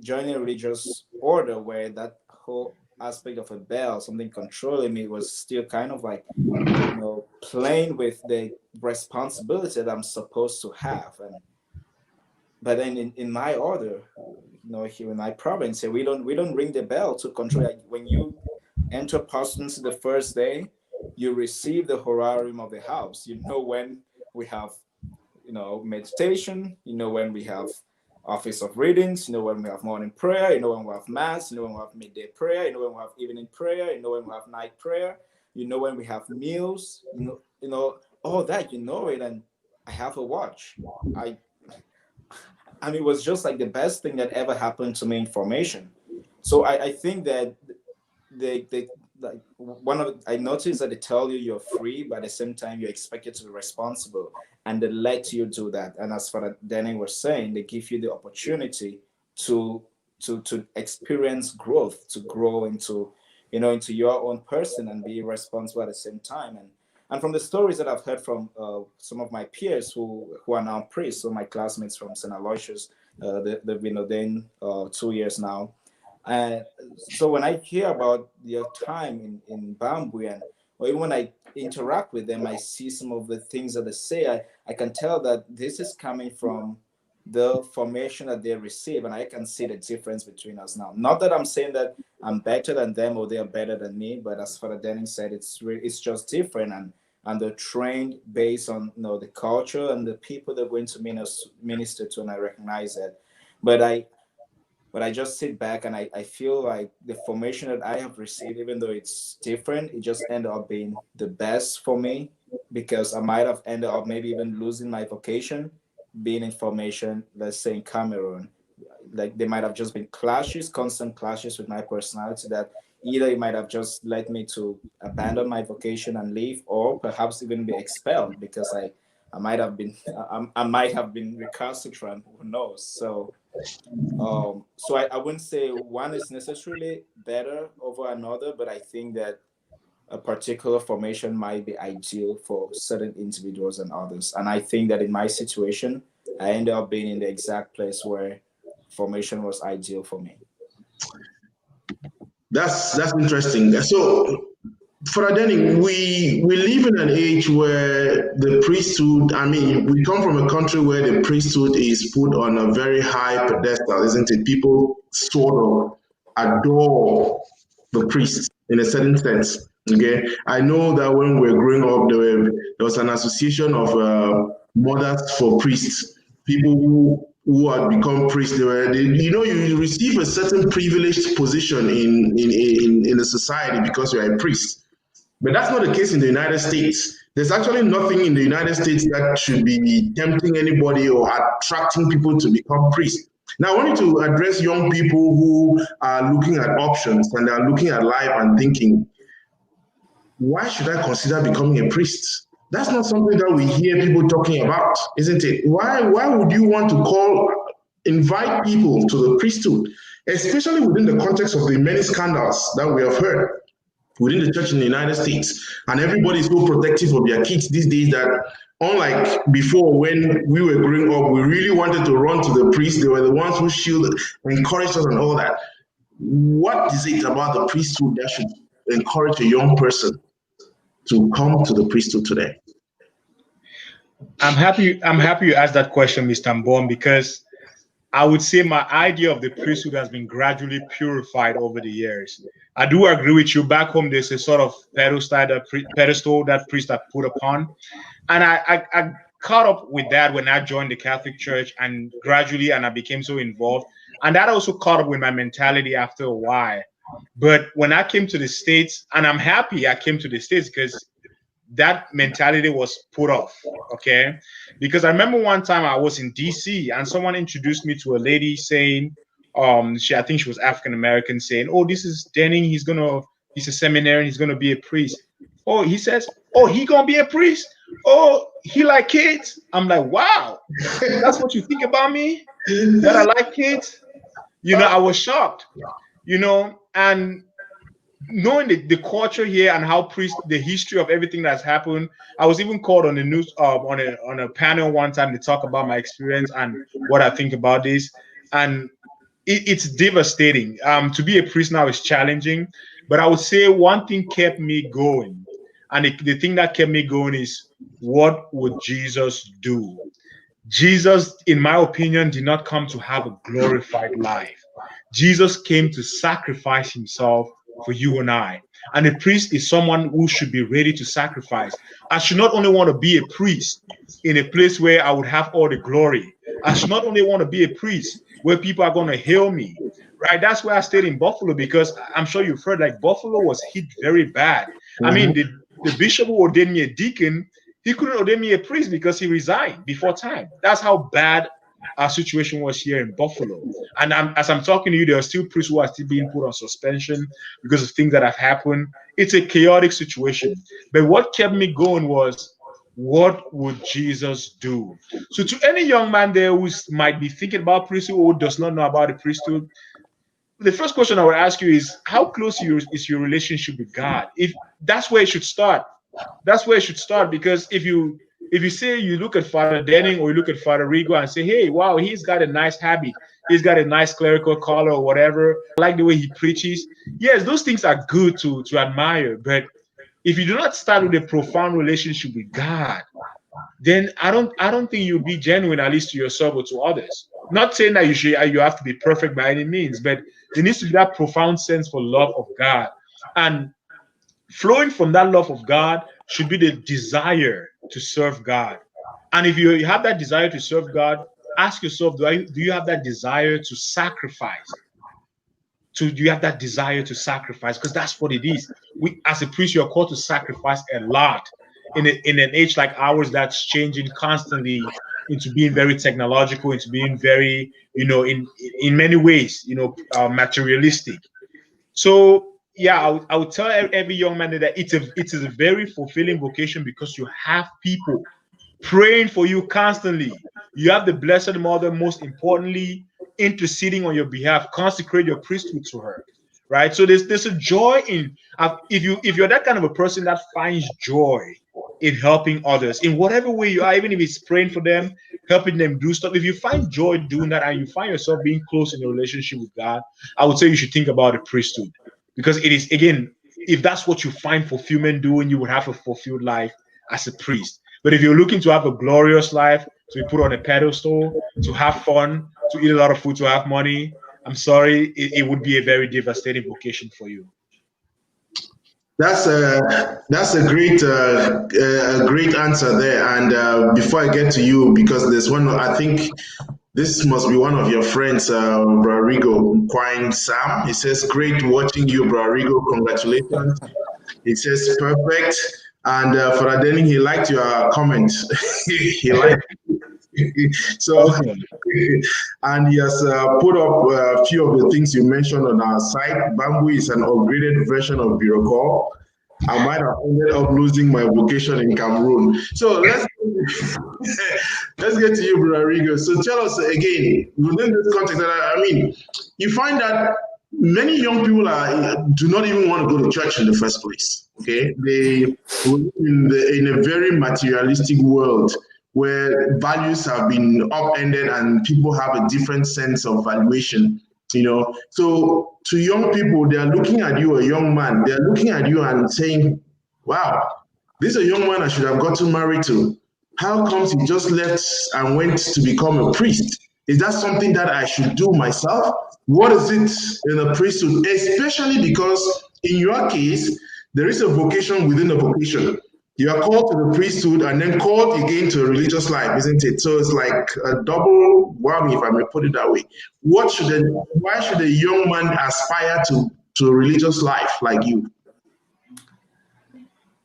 joining a religious order where that whole aspect of a bell, something controlling me, was still kind of like, playing with the responsibility that I'm supposed to have. But then in my order, here in my province, we don't ring the bell to control. Like, when you enter parsonage the first day, you receive the horarium of the house. You know when we have, meditation. You know when we have office of readings. You know when we have morning prayer. You know when we have mass. You know when we have midday prayer. You know when we have evening prayer. You know when we have night prayer. You know when we have meals. You know all that. You know it, and I have a watch. I mean, it was just like the best thing that ever happened to me in formation. So I think that I noticed that they tell you you're free, but at the same time you're expected to be responsible, and they let you do that. And as Father Denning was saying, they give you the opportunity to experience growth, to grow into your own person and be responsible at the same time. And from the stories that I've heard from some of my peers who are now priests, so my classmates from St. Aloysius, they've been ordained 2 years now. So when I hear about their time in Bambui, or even when I interact with them, I see some of the things that they say, I can tell that this is coming from the formation that they receive, and I can see the difference between us now. Not that I'm saying that I'm better than them or they're better than me, but as Father Denning said, it's just different, and they're trained based on the culture and the people they're going to minister to, and I recognize that. But I just sit back and I feel like the formation that I have received, even though it's different, it just ended up being the best for me, because I might have ended up maybe even losing my vocation being in formation, let's say in Cameroon. Like, there might have just been constant clashes with my personality, that either it might have just led me to abandon my vocation and leave, or perhaps even be expelled, because I might have been recalcitrant, who knows. So I wouldn't say one is necessarily better over another, but I think that a particular formation might be ideal for certain individuals and others. And I think that in my situation, I ended up being in the exact place where formation was ideal for me. That's interesting. So, Father Denning, we live in an age where the priesthood, I mean, we come from a country where the priesthood is put on a very high pedestal, isn't it? People sort of adore the priest in a certain sense. Okay, I know that when we were growing up, there was an association of mothers for priests, people who had become priests. You receive a certain privileged position in the society because you're a priest. But that's not the case in the United States. There's actually nothing in the United States that should be tempting anybody or attracting people to become priests. Now, I want you to address young people who are looking at options and are looking at life and thinking, why should I consider becoming a priest? That's not something that we hear people talking about, isn't it? Why would you want to invite people to the priesthood, especially within the context of the many scandals that we have heard within the church in the United States? And everybody is so protective of their kids these days that, unlike before when we were growing up, we really wanted to run to the priest. They were the ones who shielded, encouraged us and all that. What is it about the priesthood that should encourage a young person to come to the priesthood today? I'm happy you asked that question, Mr. Mbom, because I would say my idea of the priesthood has been gradually purified over the years. I do agree with you. Back home, there's a sort of pedestal that priests are put upon. And I caught up with that when I joined the Catholic Church, and gradually, and I became so involved. And that also caught up with my mentality after a while. But when I came to the States, and I'm happy I came to the States because that mentality was put off, okay? Because I remember one time I was in DC and someone introduced me to a lady saying, I think she was African American, saying, "Oh, this is Denning. He's a seminarian. He's gonna be a priest." Oh, he says, "Oh, he gonna be a priest? Oh, he like kids?" I'm like, "Wow, that's what you think about me? That I like kids?" I was shocked, and knowing the culture here and how the history of everything that's happened. I was even called on the news on a panel one time to talk about my experience and what I think about this. And it's devastating. To be a priest now is challenging, but I would say one thing kept me going, and the thing that kept me going is, what would Jesus do? Jesus, in my opinion, did not come to have a glorified life. Jesus came to sacrifice himself for you and I. And a priest is someone who should be ready to sacrifice. I should not only want to be a priest in a place where I would have all the glory. I should not only want to be a priest where people are going to hail me, right? That's why I stayed in Buffalo, because I'm sure you've heard, like, Buffalo was hit very bad. I mean, the bishop who ordained me a deacon, he couldn't ordain me a priest because he resigned before time. That's how bad our situation was here in Buffalo. And as I'm talking to you, there are still priests who are still being put on suspension because of things that have happened. It's a chaotic situation. But what kept me going was, what would Jesus do? So to any young man there who might be thinking about priesthood or does not know about the priesthood, the first question I would ask you is, how close is your relationship with God? If that's where it should start. That's where it should start, because if you say you look at Father Denning or you look at Father Rigo and say, hey, wow, he's got a nice habit, he's got a nice clerical collar or whatever, I like the way he preaches. Yes, those things are good to admire, but if you do not start with a profound relationship with God, then I don't think you'll be genuine, at least to yourself or to others. Not saying that you have to be perfect by any means, but there needs to be that profound sense for love of God. And flowing from that love of God should be the desire to serve God. And if you have that desire to serve God, ask yourself, do you have that desire to sacrifice? Do you have that desire to sacrifice? Because that's what it is. We, as a priest, you're called to sacrifice a lot. In an age like ours that's changing constantly into being very technological, into being very, in many ways, materialistic. So yeah, I would tell every young man that it is a very fulfilling vocation, because you have people praying for you constantly. You have the Blessed Mother, most importantly, interceding on your behalf. Consecrate your priesthood to her, right? So there's a joy in, if you're that kind of a person that finds joy in helping others in whatever way you are, even if it's praying for them, helping them do stuff. If you find joy doing that and you find yourself being close in your relationship with God, I would say you should think about the priesthood, because it is, again, if that's what you find fulfillment doing, you would have a fulfilled life as a priest. But if you're looking to have a glorious life, to be put on a pedestal, to have fun, to eat a lot of food, to have money, I'm sorry, it would be a very devastating vocation for you. That's a great answer there. And before I get to you, because there's one, I think this must be one of your friends, Bro Rigo, Quine Sam. He says, "Great watching you, Bro Rigo. Congratulations." He says, "Perfect." And for Denning, he liked your comment. He liked. So, and he has put up a few of the things you mentioned on our site. Bamboo is an upgraded version of Birocall. I might have ended up losing my vocation in Cameroon. So let's get to you, Rodrigo. So tell us again, within this context, I mean, you find that many young people do not even want to go to church in the first place. Okay, they live in a very materialistic world where values have been upended and people have a different sense of valuation. So to young people, they are looking at you, a young man, they are looking at you and saying, wow, this is a young man I should have gotten married to. How comes he just left and went to become a priest? Is that something that I should do myself? What is it in a priesthood? Especially because in your case, there is a vocation within a vocation. You are called to the priesthood and then called again to a religious life, isn't it? So it's like a double whammy, if I may put it that way. Why should a young man aspire to a religious life like you?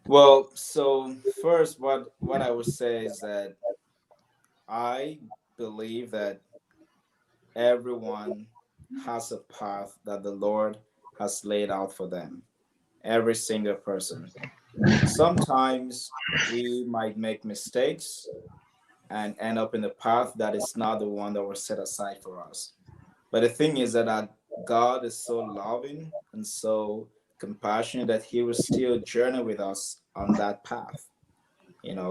Well, so first, what I would say is that I believe that everyone has a path that the Lord has laid out for them. Every single person. Sometimes we might make mistakes and end up in a path that is not the one that was set aside for us. But the thing is that our God is so loving and so compassionate that He will still journey with us on that path.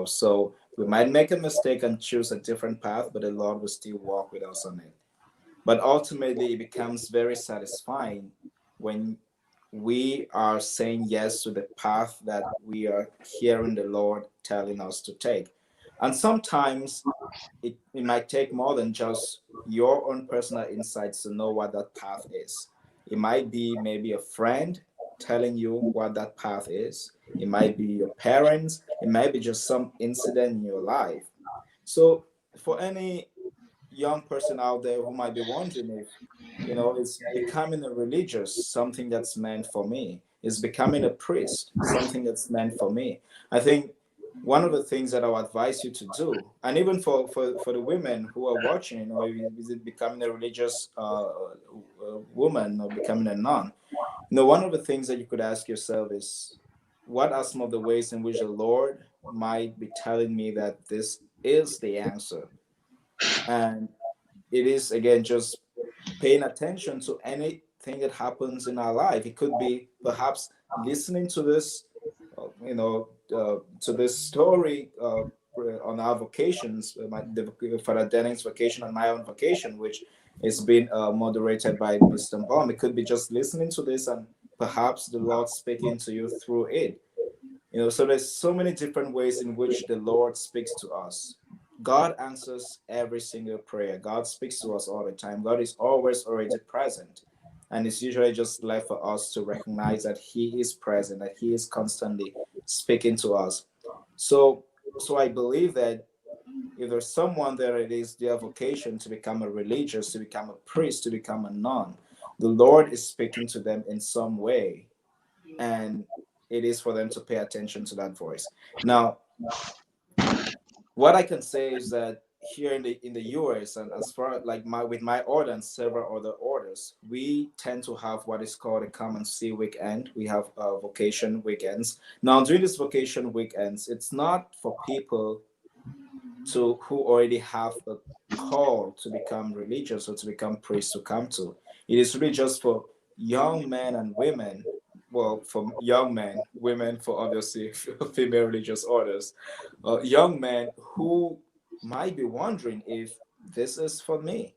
So we might make a mistake and choose a different path, but the Lord will still walk with us on it. But ultimately, it becomes very satisfying when we are saying yes to the path that we are hearing the Lord telling us to take. And sometimes it might take more than just your own personal insights to know what that path is. It might be maybe a friend telling you what that path is. It might be your parents. It might be just some incident in your life. So for any young person out there who might be wondering if, it's becoming a religious something that's meant for me, is becoming a priest something that's meant for me, I think one of the things that I'll advise you to do, and even for the women who are watching, is it becoming a religious woman or becoming a nun? One of the things that you could ask yourself is, what are some of the ways in which the Lord might be telling me that this is the answer? And it is, again, just paying attention to anything that happens in our life. It could be perhaps listening to this, to this story on our vocations, Father Denning's vocation and my own vocation, which is being moderated by Mr. Baum. It could be just listening to this and perhaps the Lord speaking to you through it. So there's so many different ways in which the Lord speaks to us. God answers every single prayer. God speaks to us all the time. God is always already present. And it's usually just left for us to recognize that He is present, that He is constantly speaking to us. So I believe that if there's someone there, it is their vocation to become a religious, to become a priest, to become a nun, the Lord is speaking to them in some way. And it is for them to pay attention to that voice. Now, what I can say is that here in the US, and as far like with my order and several other orders, we tend to have what is called a come and see weekend. We have vocation weekends. Now, during these vocation weekends, it's not for people who already have a call to become religious or to become priests to come to. It is really just for young men and women. Well, for young men, women for obviously female religious orders, young men who might be wondering if this is for me.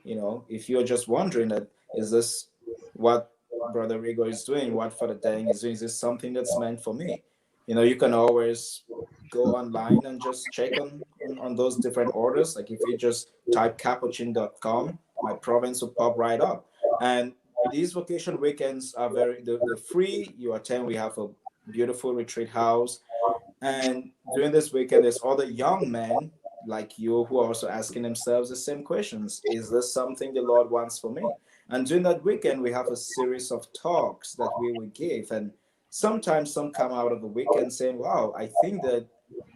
If you're just wondering that, is this what Brother Rigo is doing, what Father Dang is doing, is this something that's meant for me? You can always go online and just check on those different orders. Like if you just type capuchin.com, my province will pop right up. And these vocation weekends are they're free. You attend, we have a beautiful retreat house. And during this weekend, there's other young men like you who are also asking themselves the same questions. Is this something the Lord wants for me? And during that weekend, we have a series of talks that we will give. And sometimes some come out of the weekend saying, wow, I think that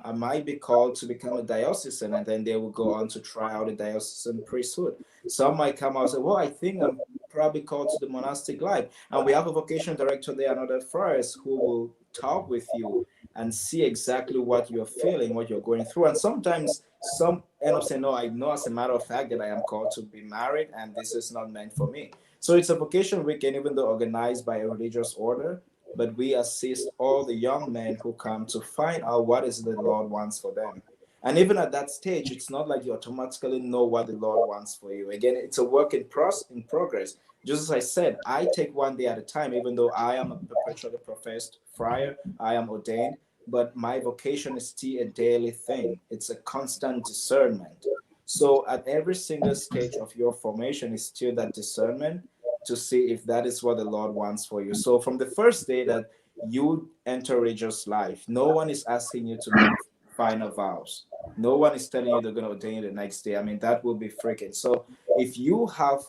I might be called to become a diocesan. And then they will go on to try out a diocesan priesthood. Some might come out and say, well, I think I'm probably called to the monastic life. And we have a vocation director there, another friars, who will talk with you and see exactly what you're feeling, what you're going through. And sometimes some end up saying, no, I know as a matter of fact that I am called to be married and this is not meant for me. So it's a vocation weekend, even though organized by a religious order, but we assist all the young men who come to find out what is the Lord wants for them. And even at that stage, it's not like you automatically know what the Lord wants for you. Again, it's a work in progress. Just as I said, I take one day at a time, even though I am a perpetually professed friar, I am ordained, but my vocation is still a daily thing. It's a constant discernment. So at every single stage of your formation is still that discernment to see if that is what the Lord wants for you. So from the first day that you enter religious life, no one is asking you to make final vows. No one is telling you they're going to ordain you the next day. I mean, that will be freaking. So if you have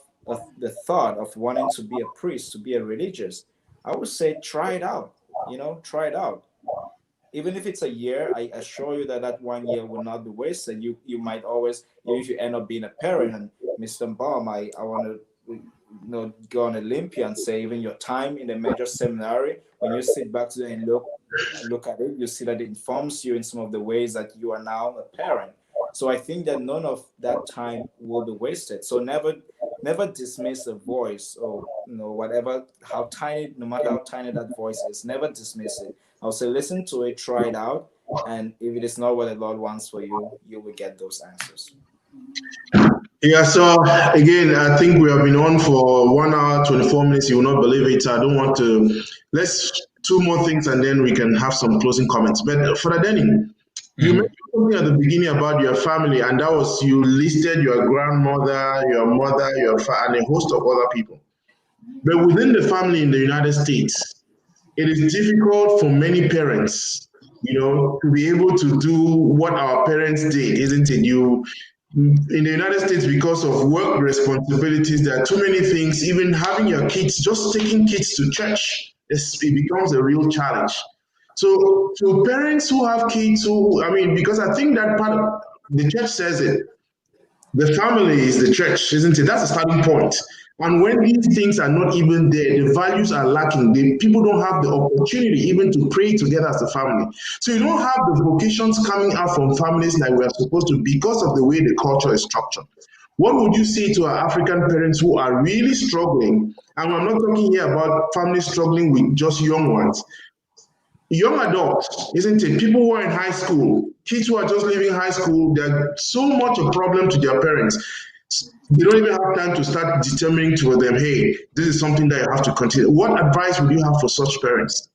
the thought of wanting to be a priest, to be a religious, I would say try it out. Try it out. Even if it's a year, I assure you that that 1 year will not be wasted. You might always, if you end up being a parent, and Mr. Baum, I want to go on Olympia and say even your time in the major seminary, when you sit back to it and look at it, you see that it informs you in some of the ways that you are now a parent. So I think that none of that time will be wasted. So never never dismiss a voice, or whatever, how tiny, no matter how tiny that voice is, never dismiss it. I'll say listen to it, try it out, and if it is not what the Lord wants for you, you will get those answers. Yeah, so again, I think we have been on for 1 hour, 24 minutes. You will not believe it. I don't want to. Let's two more things and then we can have some closing comments. But for Denning, you mentioned something at the beginning about your family, and that was you listed your grandmother, your mother, and a host of other people. But within the family in the United States, it is difficult for many parents, to be able to do what our parents did, isn't it? In the United States, because of work responsibilities, there are too many things. Even having your kids, just taking kids to church, it becomes a real challenge. So, to parents who have kids because I think that part of the church says it, the family is the church, isn't it? That's a starting point. And when these things are not even there, the values are lacking. People don't have the opportunity even to pray together as a family. So you don't have the vocations coming out from families like we are supposed to because of the way the culture is structured. What would you say to our African parents who are really struggling? And I'm not talking here about families struggling with just young ones. Young adults, isn't it? People who are in high school, kids who are just leaving high school, they're so much a problem to their parents. They don't even have time to start determining to them, hey, this is something that you have to continue. What advice would you have for such parents?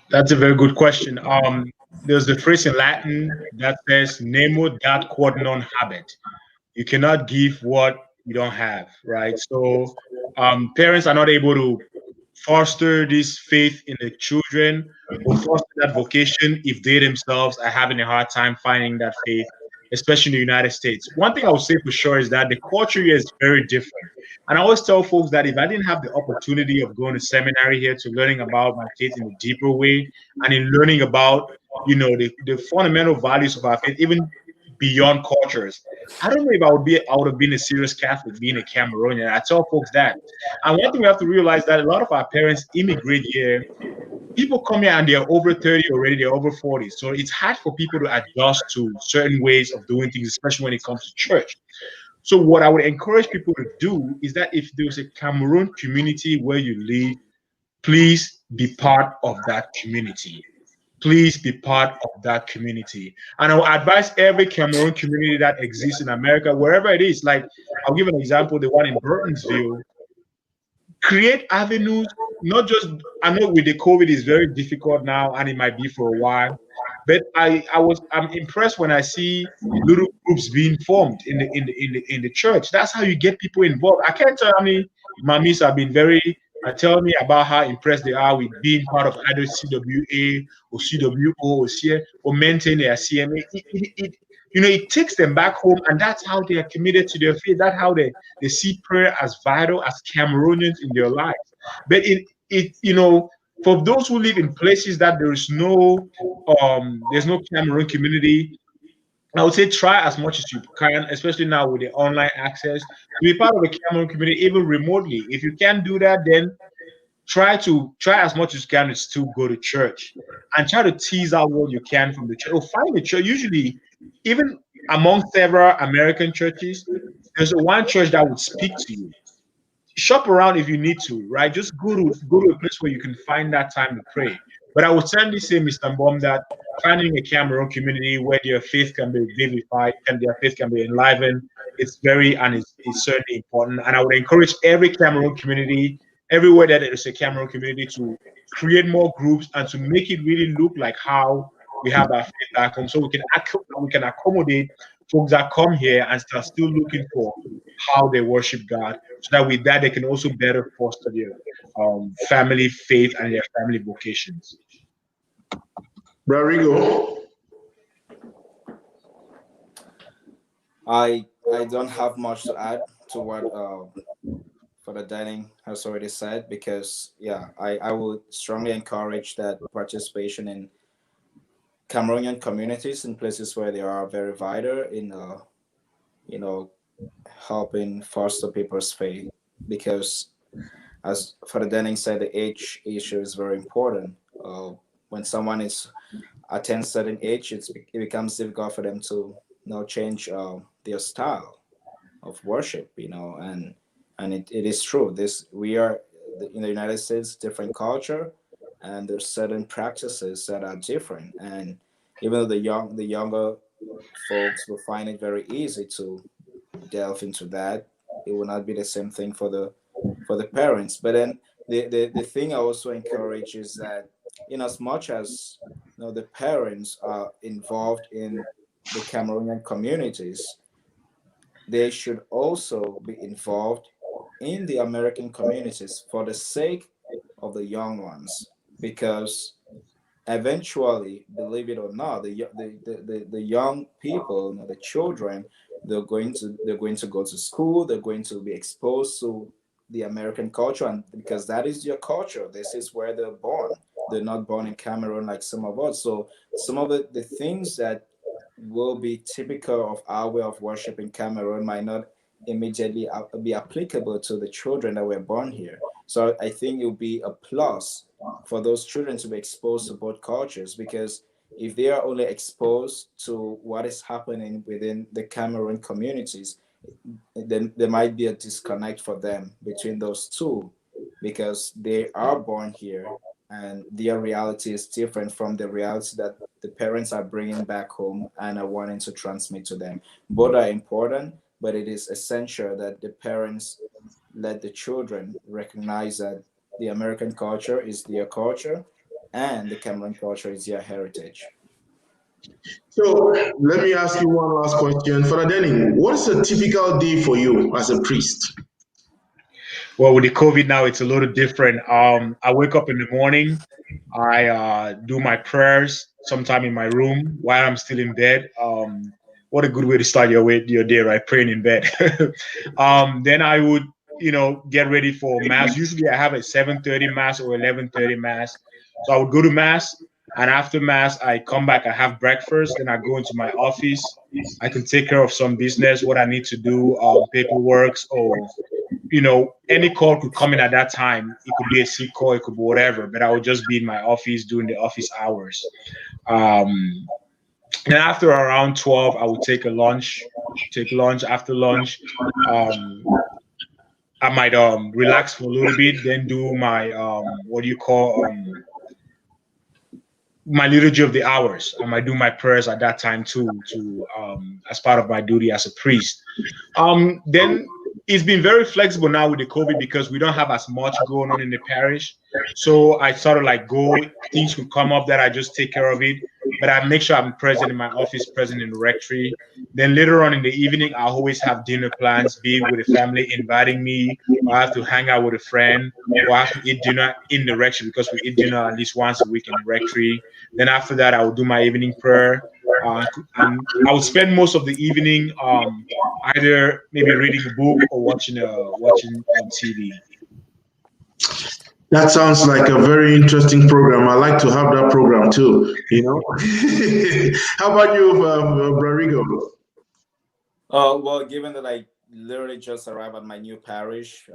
That's a very good question. There's the phrase in Latin that says, "Nemo dat quod non habet." You cannot give what you don't have, right? So parents are not able to foster this faith in the children or foster that vocation if they themselves are having a hard time finding that faith, especially in the United States. One thing I would say for sure is that the culture here is very different. And I always tell folks that if I didn't have the opportunity of going to seminary here to learning about my faith in a deeper way and in learning about, the fundamental values of our faith, even beyond cultures, I don't know if I would have been a serious Catholic being a Cameroonian. I tell folks that. And one thing we have to realize that a lot of our parents immigrate here. People come here and they're over 30 already, they're over 40. So it's hard for people to adjust to certain ways of doing things, especially when it comes to church. So what I would encourage people to do is that if there's a Cameroon community where you live, please be part of that community. Please be part of that community. And I will advise every Cameroon community that exists in America, wherever it is. Like, I'll give an example, the one in Burtonsville. Create avenues, not just, I know with the COVID is very difficult now and it might be for a while, but I'm impressed when I see little groups being formed in the church. That's how you get people involved. I can't tell how many mummies have been tell me about how impressed they are with being part of either CWA or CWO or CA or maintaining their CMA. It takes them back home, and that's how they are committed to their faith. That's how they see prayer as vital as Cameroonians in their lives. But for those who live in places that there's no Cameroon community, I would say try as much as you can, especially now with the online access, to be part of the Cameroon community, even remotely. If you can't do that, then try as much as you can to still go to church and try to tease out what you can from the church. Or find a church. Usually, even among several American churches, there's one church that would speak to you. Shop around if you need to, right? Just go to a place where you can find that time to pray. But I would certainly say, Mr. Mbom, that finding a Cameroon community where their faith can be vivified and their faith can be enlivened, it's certainly important. And I would encourage every Cameroon community, everywhere that there is a Cameroon community, to create more groups and to make it really look like how we have our faith back home, so we can accommodate folks that come here and start still looking for how they worship God, so that with that they can also better foster their family faith and their family vocations. Rigo. I don't have much to add to what Father Denning has already said, because I would strongly encourage that participation in Cameroonian communities in places where they are very vital in helping foster people's faith, because as Father Denning said, the age issue is very important. When someone attains certain age, it becomes difficult for them to change their style worship, and it is true. We are in the United States, different culture, and there's certain practices that are different. And even though the younger folks will find it very easy to delve into that, it will not be the same thing for the parents. But then the thing I also encourage is that in as much as the parents are involved in the Cameroonian communities, they should also be involved in the American communities for the sake of the young ones, because eventually, believe it or not, the young people, the children, they're going to go to school, they're going to be exposed to the American culture, and because that is their culture, this is where they're born. They're not born in Cameroon like some of us. So some of the things that will be typical of our way of worship in Cameroon might not immediately be applicable to the children that were born here. So I think it will be a plus for those children to be exposed to both cultures, because if they are only exposed to what is happening within the Cameroon communities, then there might be a disconnect for them between those two, because they are born here and their reality is different from the reality that the parents are bringing back home and are wanting to transmit to them. Both are important, but it is essential that the parents let the children recognize that the American culture is their culture and the Cameroon culture is their heritage. So let me ask you one last question. Father Denning, what is a typical day for you as a priest? Well, with the COVID now, it's a little different. I wake up in the morning, I do my prayers sometime in my room while I'm still in bed. What a good way to start your day, right? Praying in bed. Then I would, get ready for mass. Usually, I have a 7:30 mass or 11:30 mass, so I would go to mass, and after mass, I come back. I have breakfast, then I go into my office. I can take care of some business, what I need to do, paperwork, or any call could come in at that time. It could be a sick call, it could be whatever, but I would just be in my office doing the office hours. Um, and after around 12, I would take a lunch, take lunch. After lunch, um, I might relax for a little bit, then do my what do you call my liturgy of the hours. I might do my prayers at that time too, to as part of my duty as a priest. Then it's been very flexible now with the COVID because we don't have as much going on in the parish. So I sort of like things could come up that I just take care of it. But I make sure I'm present in my office, present in the rectory. Then later on in the evening, I always have dinner plans, be it with the family inviting me, or I have to hang out with a friend, or I have to eat dinner in the rectory because we eat dinner at least once a week in the rectory. Then after that, I will do my evening prayer. And I would spend most of the evening either maybe reading a book or watching TV. That sounds like a very interesting program. I like to have that program too. How about you, Brarigo? Well, given that I literally just arrived at my new parish,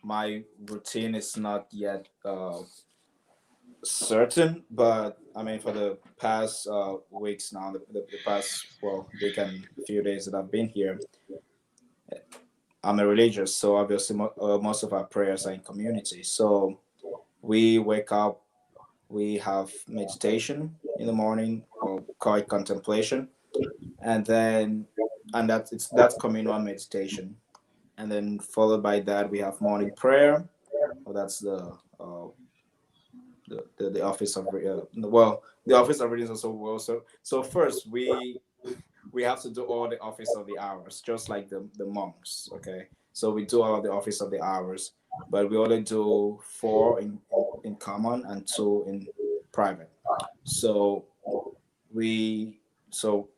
my routine is not yet certain, but I mean, for the past weeks now, the past week and a few days that I've been here, I'm a religious, so obviously most of our prayers are in community. So we wake up, we have meditation in the morning, or call it contemplation, and that's communal meditation, and then followed by that we have morning prayer. Well, that's the office of the office of reading also well. So first we have to do all the office of the hours, just like the monks. Okay, so we do all of the office of the hours, but we only do 4 in common and 2 in private. So so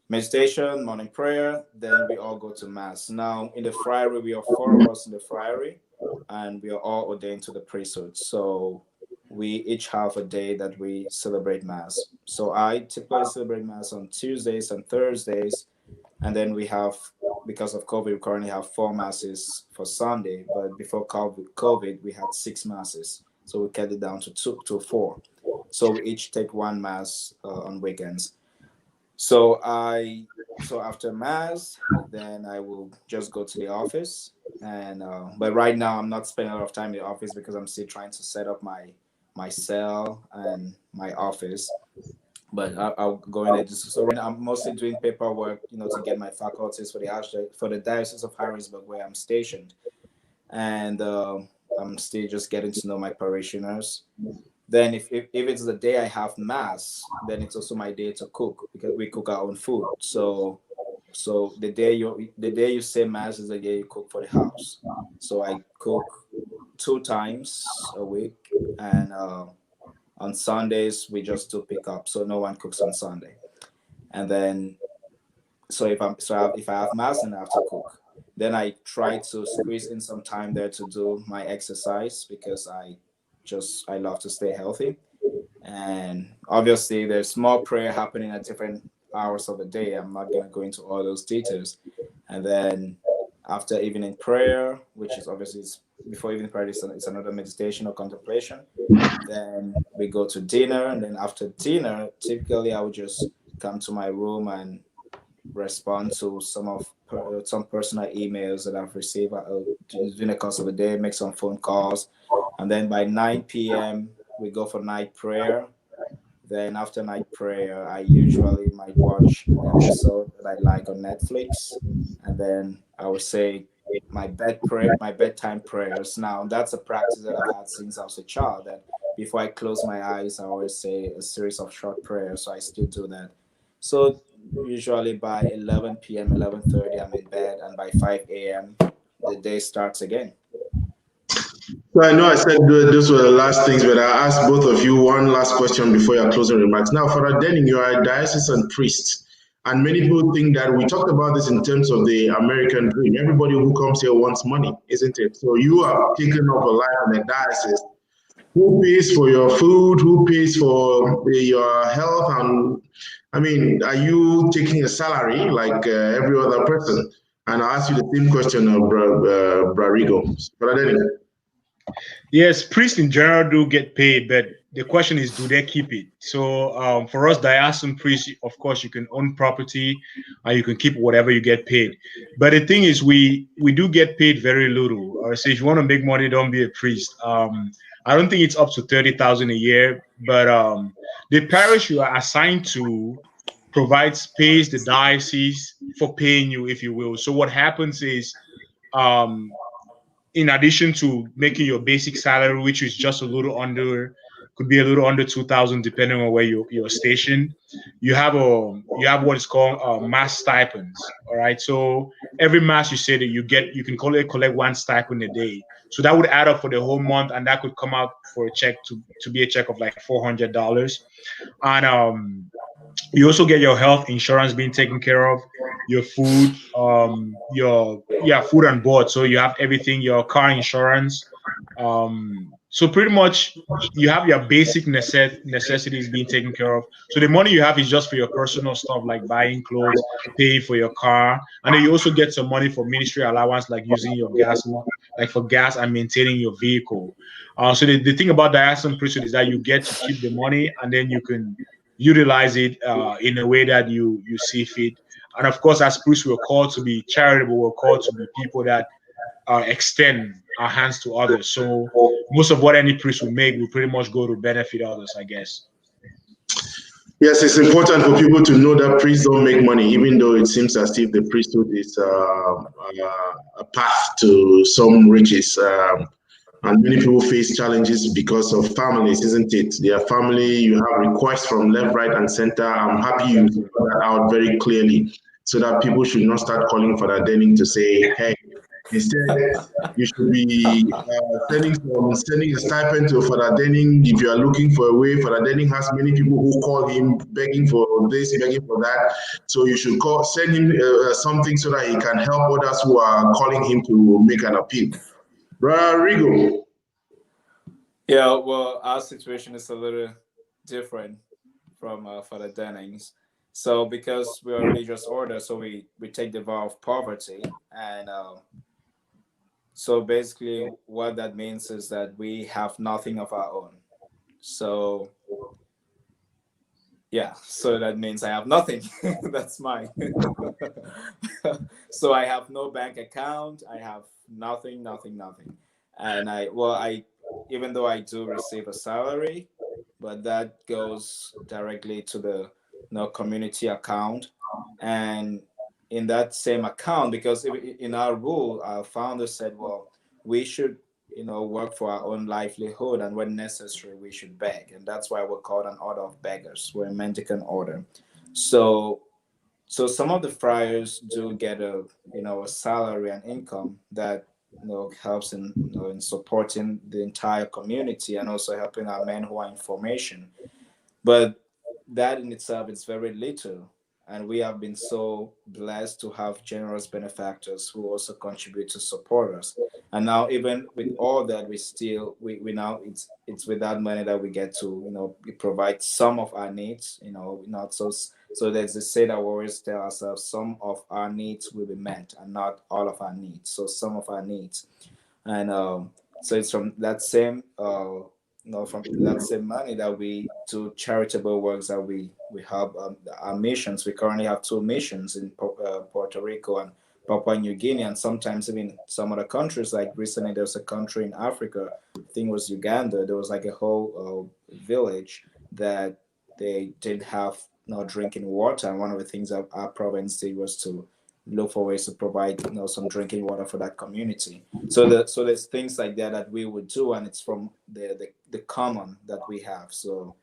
meditation, morning prayer, then we all go to mass. Now in the friary, we are 4 of us in the friary, and we are all ordained to the priesthood. So we each have a day that we celebrate mass. So I typically celebrate mass on Tuesdays and Thursdays, and then we have, because of COVID, we currently have 4 masses for Sunday. But before COVID, we had 6 masses, so we cut it down to 4. So we each take 1 mass on weekends. So after mass, then I will just go to the office. And but right now I'm not spending a lot of time in the office because I'm still trying to set up my cell and my office. But I'll go in there. So right now I'm mostly doing paperwork, to get my faculties for the Diocese of Harrisburg where I'm stationed, and I'm still just getting to know my parishioners. Then if it's the day I have mass, then it's also my day to cook because we cook our own food. So the day you say mass is the day you cook for the house. So I cook 2 times a week, and on Sundays we just do pick up. So no one cooks on Sunday. And then if I have mass, then I have to cook. Then I try to squeeze in some time there to do my exercise because I love to stay healthy. And obviously there's more prayer happening at different hours of the day. I'm not going to go into all those details. And then after evening prayer, which is obviously before evening prayer, it's another meditation or contemplation. Then we go to dinner, and then after dinner, typically I would just come to my room and respond to some personal emails that I've received during the course of the day, make some phone calls, and then by 9 p.m. we go for night prayer. Then after night prayer, I usually might watch an episode that I like on Netflix, and then I would say my bedtime prayers. Now that's a practice that I've had since I was a child. That before I close my eyes, I always say a series of short prayers. So I still do that. So usually by 11 p.m., 11:30, I'm in bed, and by 5 a.m., the day starts again. So I know I said those were the last things, but I asked both of you one last question before your closing remarks. Now, Father Denning, you are a diocesan priest, and many people think that we talked about this in terms of the American dream. Everybody who comes here wants money, isn't it? So you are taking up a life in a diocese. Who pays for your food? Who pays for your health? And I mean, are you taking a salary like every other person? And I'll ask you the same question of Brarigo. Father Denning. Yes, priests in general do get paid, but the question is, do they keep it? So for us diocesan priests, of course, you can own property and you can keep whatever you get paid. But the thing is, we do get paid very little. So if you want to make money, don't be a priest. I don't think it's up to 30,000 a year, but the parish you are assigned to pays the diocese for paying you, if you will. So what happens is, um, in addition to making your basic salary, which is just could be a little under 2,000 depending on where you're stationed, you have what is called mass stipends. All right, so every mass you say that you can collect one stipend a day. So that would add up for the whole month, and that could come out for a check to be a check of like $400. And you also get your health insurance being taken care of, your food, food and board. So you have everything, your car insurance. So pretty much you have your basic necessities being taken care of. So the money you have is just for your personal stuff like buying clothes, paying for your car, and then you also get some money for ministry allowance, like using your like for gas and maintaining your vehicle. So the thing about diocesan priesthood is that you get to keep the money, and then you can utilize it in a way that you see fit. And of course, as priests, we're called to be charitable. We're called to be people that extend our hands to others. So most of what any priest will make will pretty much go to benefit others, I guess. Yes, it's important for people to know that priests don't make money, even though it seems as if the priesthood is a path to some riches. And many people face challenges because of families, isn't it? Their family, you have requests from left, right, and center. I'm happy you put that out very clearly so that people should not start calling for that Denning to say, hey, instead, you should be sending a stipend to Father Denning. If you are looking for a way, Father Denning has many people who call him begging for this, begging for that. So you should send him something so that he can help others who are calling him to make an appeal. Brother Rigo. Yeah, well, our situation is a little different from Father Denning's. So because we are religious order, so we take the vow of poverty, and so basically what that means is that we have nothing of our own. So Yeah, so that means I have nothing. That's mine. So I have no bank account. I have nothing, nothing, nothing. And even though I do receive a salary, but that goes directly to the community account. And in that same account, because in our rule, our founder said, well, we should work for our own livelihood, and when necessary, we should beg. And that's why we're called an order of beggars. We're a mendicant order. So some of the friars do get a salary and income that helps in supporting the entire community, and also helping our men who are in formation. But that in itself is very little. And we have been so blessed to have generous benefactors who also contribute to support us. And now, even with all that, we now it's with that money that we get to we provide some of our needs. Not so there's this say that we always tell ourselves some of our needs will be met, and not all of our needs. So some of our needs, and so it's from that same from that same money that we do charitable works, that we help our missions. We currently have 2 missions in Puerto Rico and Papua New Guinea, and sometimes even some other countries. Like recently, there was a country in Africa, I think it was Uganda. There was like a whole village that they didn't have no drinking water, and one of the things that our province did was to look for ways to provide some drinking water for that community. So there's things like that we would do, and it's from the common that we have. So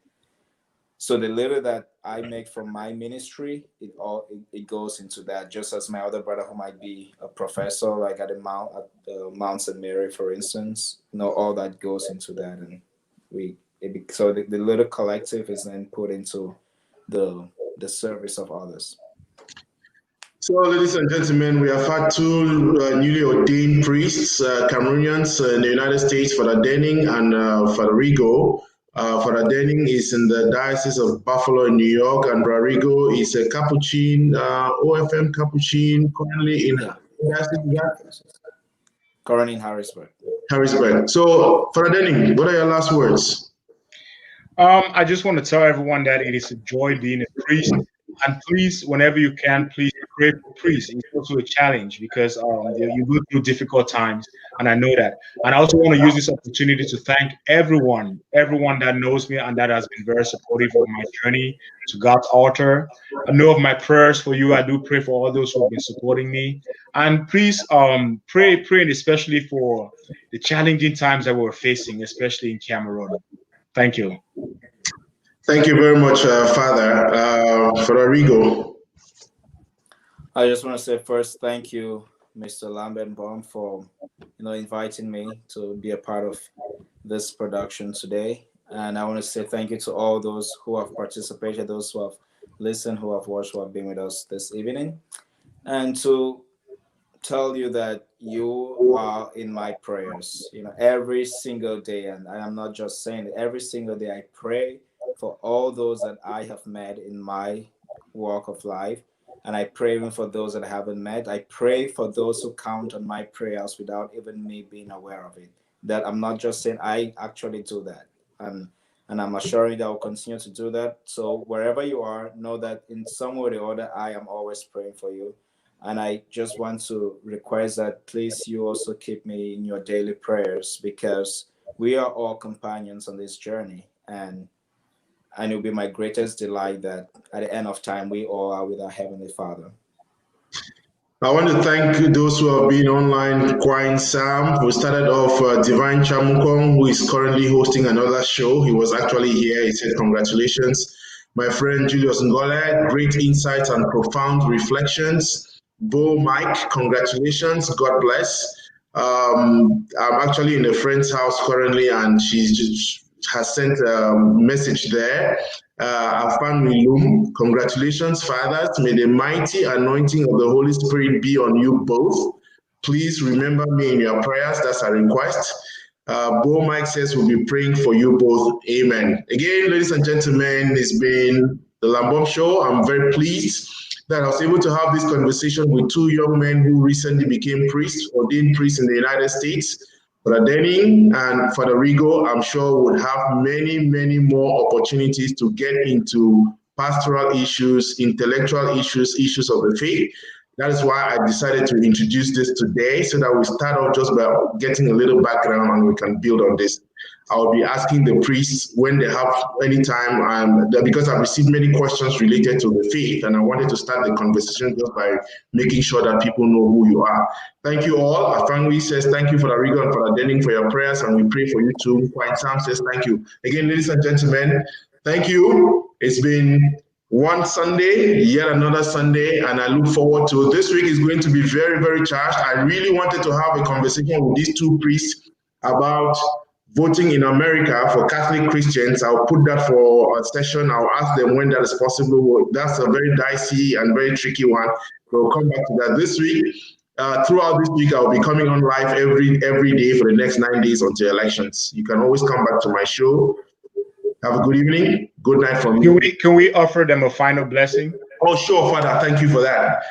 the little that I make from my ministry, it goes into that. Just as my other brother, who might be a professor, like at Mount St. Mary, for instance, all that goes into that, and so the little collective is then put into the service of others. So, ladies and gentlemen, we have had 2 newly ordained priests, Cameroonians in the United States, Father Denning and Father Rigo. Father Denning is in the Diocese of Buffalo in New York, and Brother Rigo is a Capuchin, OFM Capuchin, currently in currently in Harrisburg. So, Father Denning, what are your last words? I just want to tell everyone that it is a joy being a priest. And please, whenever you can, please pray for priests. It's also a challenge because you go through difficult times, and I know that. And I also want to use this opportunity to thank everyone that knows me and that has been very supportive of my journey to God's altar. I know of my prayers for you. I do pray for all those who have been supporting me. And please pray, especially for the challenging times that we're facing, especially in Cameroon. Thank you. Thank you very much, Father. Father Rigo. I just want to say first, thank you, Mr. Lambenbaum, for inviting me to be a part of this production today. And I want to say thank you to all those who have participated, those who have listened, who have watched, who have been with us this evening. And to tell you that you are in my prayers, every single day. And I am not just saying it, every single day I pray for all those that I have met in my walk of life. And I pray even for those that I haven't met. I pray for those who count on my prayers without even me being aware of it. That I'm not just saying, I actually do that. And I'm assuring that I will continue to do that. So wherever you are, know that in some way or the other, I am always praying for you. And I just want to request that please you also keep me in your daily prayers, because we are all companions on this journey. And it will be my greatest delight that at the end of time, we all are with our Heavenly Father. I want to thank those who have been online. Kwine Sam, who started off Divine Chamukong, who is currently hosting another show. He was actually here. He said, congratulations. My friend Julius Ngole, great insights and profound reflections. Bo Mike, congratulations. God bless. I'm actually in a friend's house currently, and she just has sent a message there. Afan Milum, congratulations, fathers. May the mighty anointing of the Holy Spirit be on you both. Please remember me in your prayers. That's a request. Bo Mike says we'll be praying for you both. Amen. Again, ladies and gentlemen, it's been the Lambom Show. I'm very pleased that I was able to have this conversation with 2 young men who recently became priests, ordained priests in the United States. Father Denning and Father Rigo, I'm sure would have many, many more opportunities to get into pastoral issues, intellectual issues, issues of the faith. That is why I decided to introduce this today, so that we start off just by getting a little background and we can build on this. I'll be asking the priests when they have any time, because I've received many questions related to the faith, and I wanted to start the conversation just by making sure that people know who you are. Thank you all. Azanwi says thank you for the Rigo and for the Denning for your prayers, and we pray for you too. Quite Sam says thank you. Again, ladies and gentlemen, thank you. It's been one Sunday, yet another Sunday, and I look forward to it. This week is going to be very, very charged. I really wanted to have a conversation with these two priests about voting in America for Catholic Christians. I'll put that for a session. I'll ask them when that is possible. That's a very dicey and very tricky one. We'll come back to that this week. Throughout this week, I'll be coming on live every day for the next 9 days until elections. You can always come back to my show. Have a good evening. Good night from me. Can we offer them a final blessing? Oh, sure, Father. Thank you for that.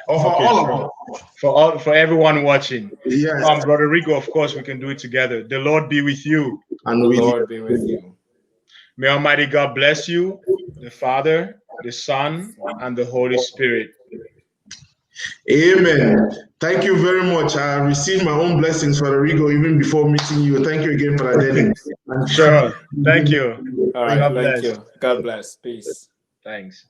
For everyone watching. Yes. Brother Rigo, of course, we can do it together. The Lord be with you. And the Lord be with you. May Almighty God bless you, the Father, the Son, and the Holy Spirit. Amen. Thank you very much. I received my own blessings, Father Rigo, even before meeting you. Thank you again for that. Sure. Thank you. All right. Thank you. God bless. Peace. Thanks.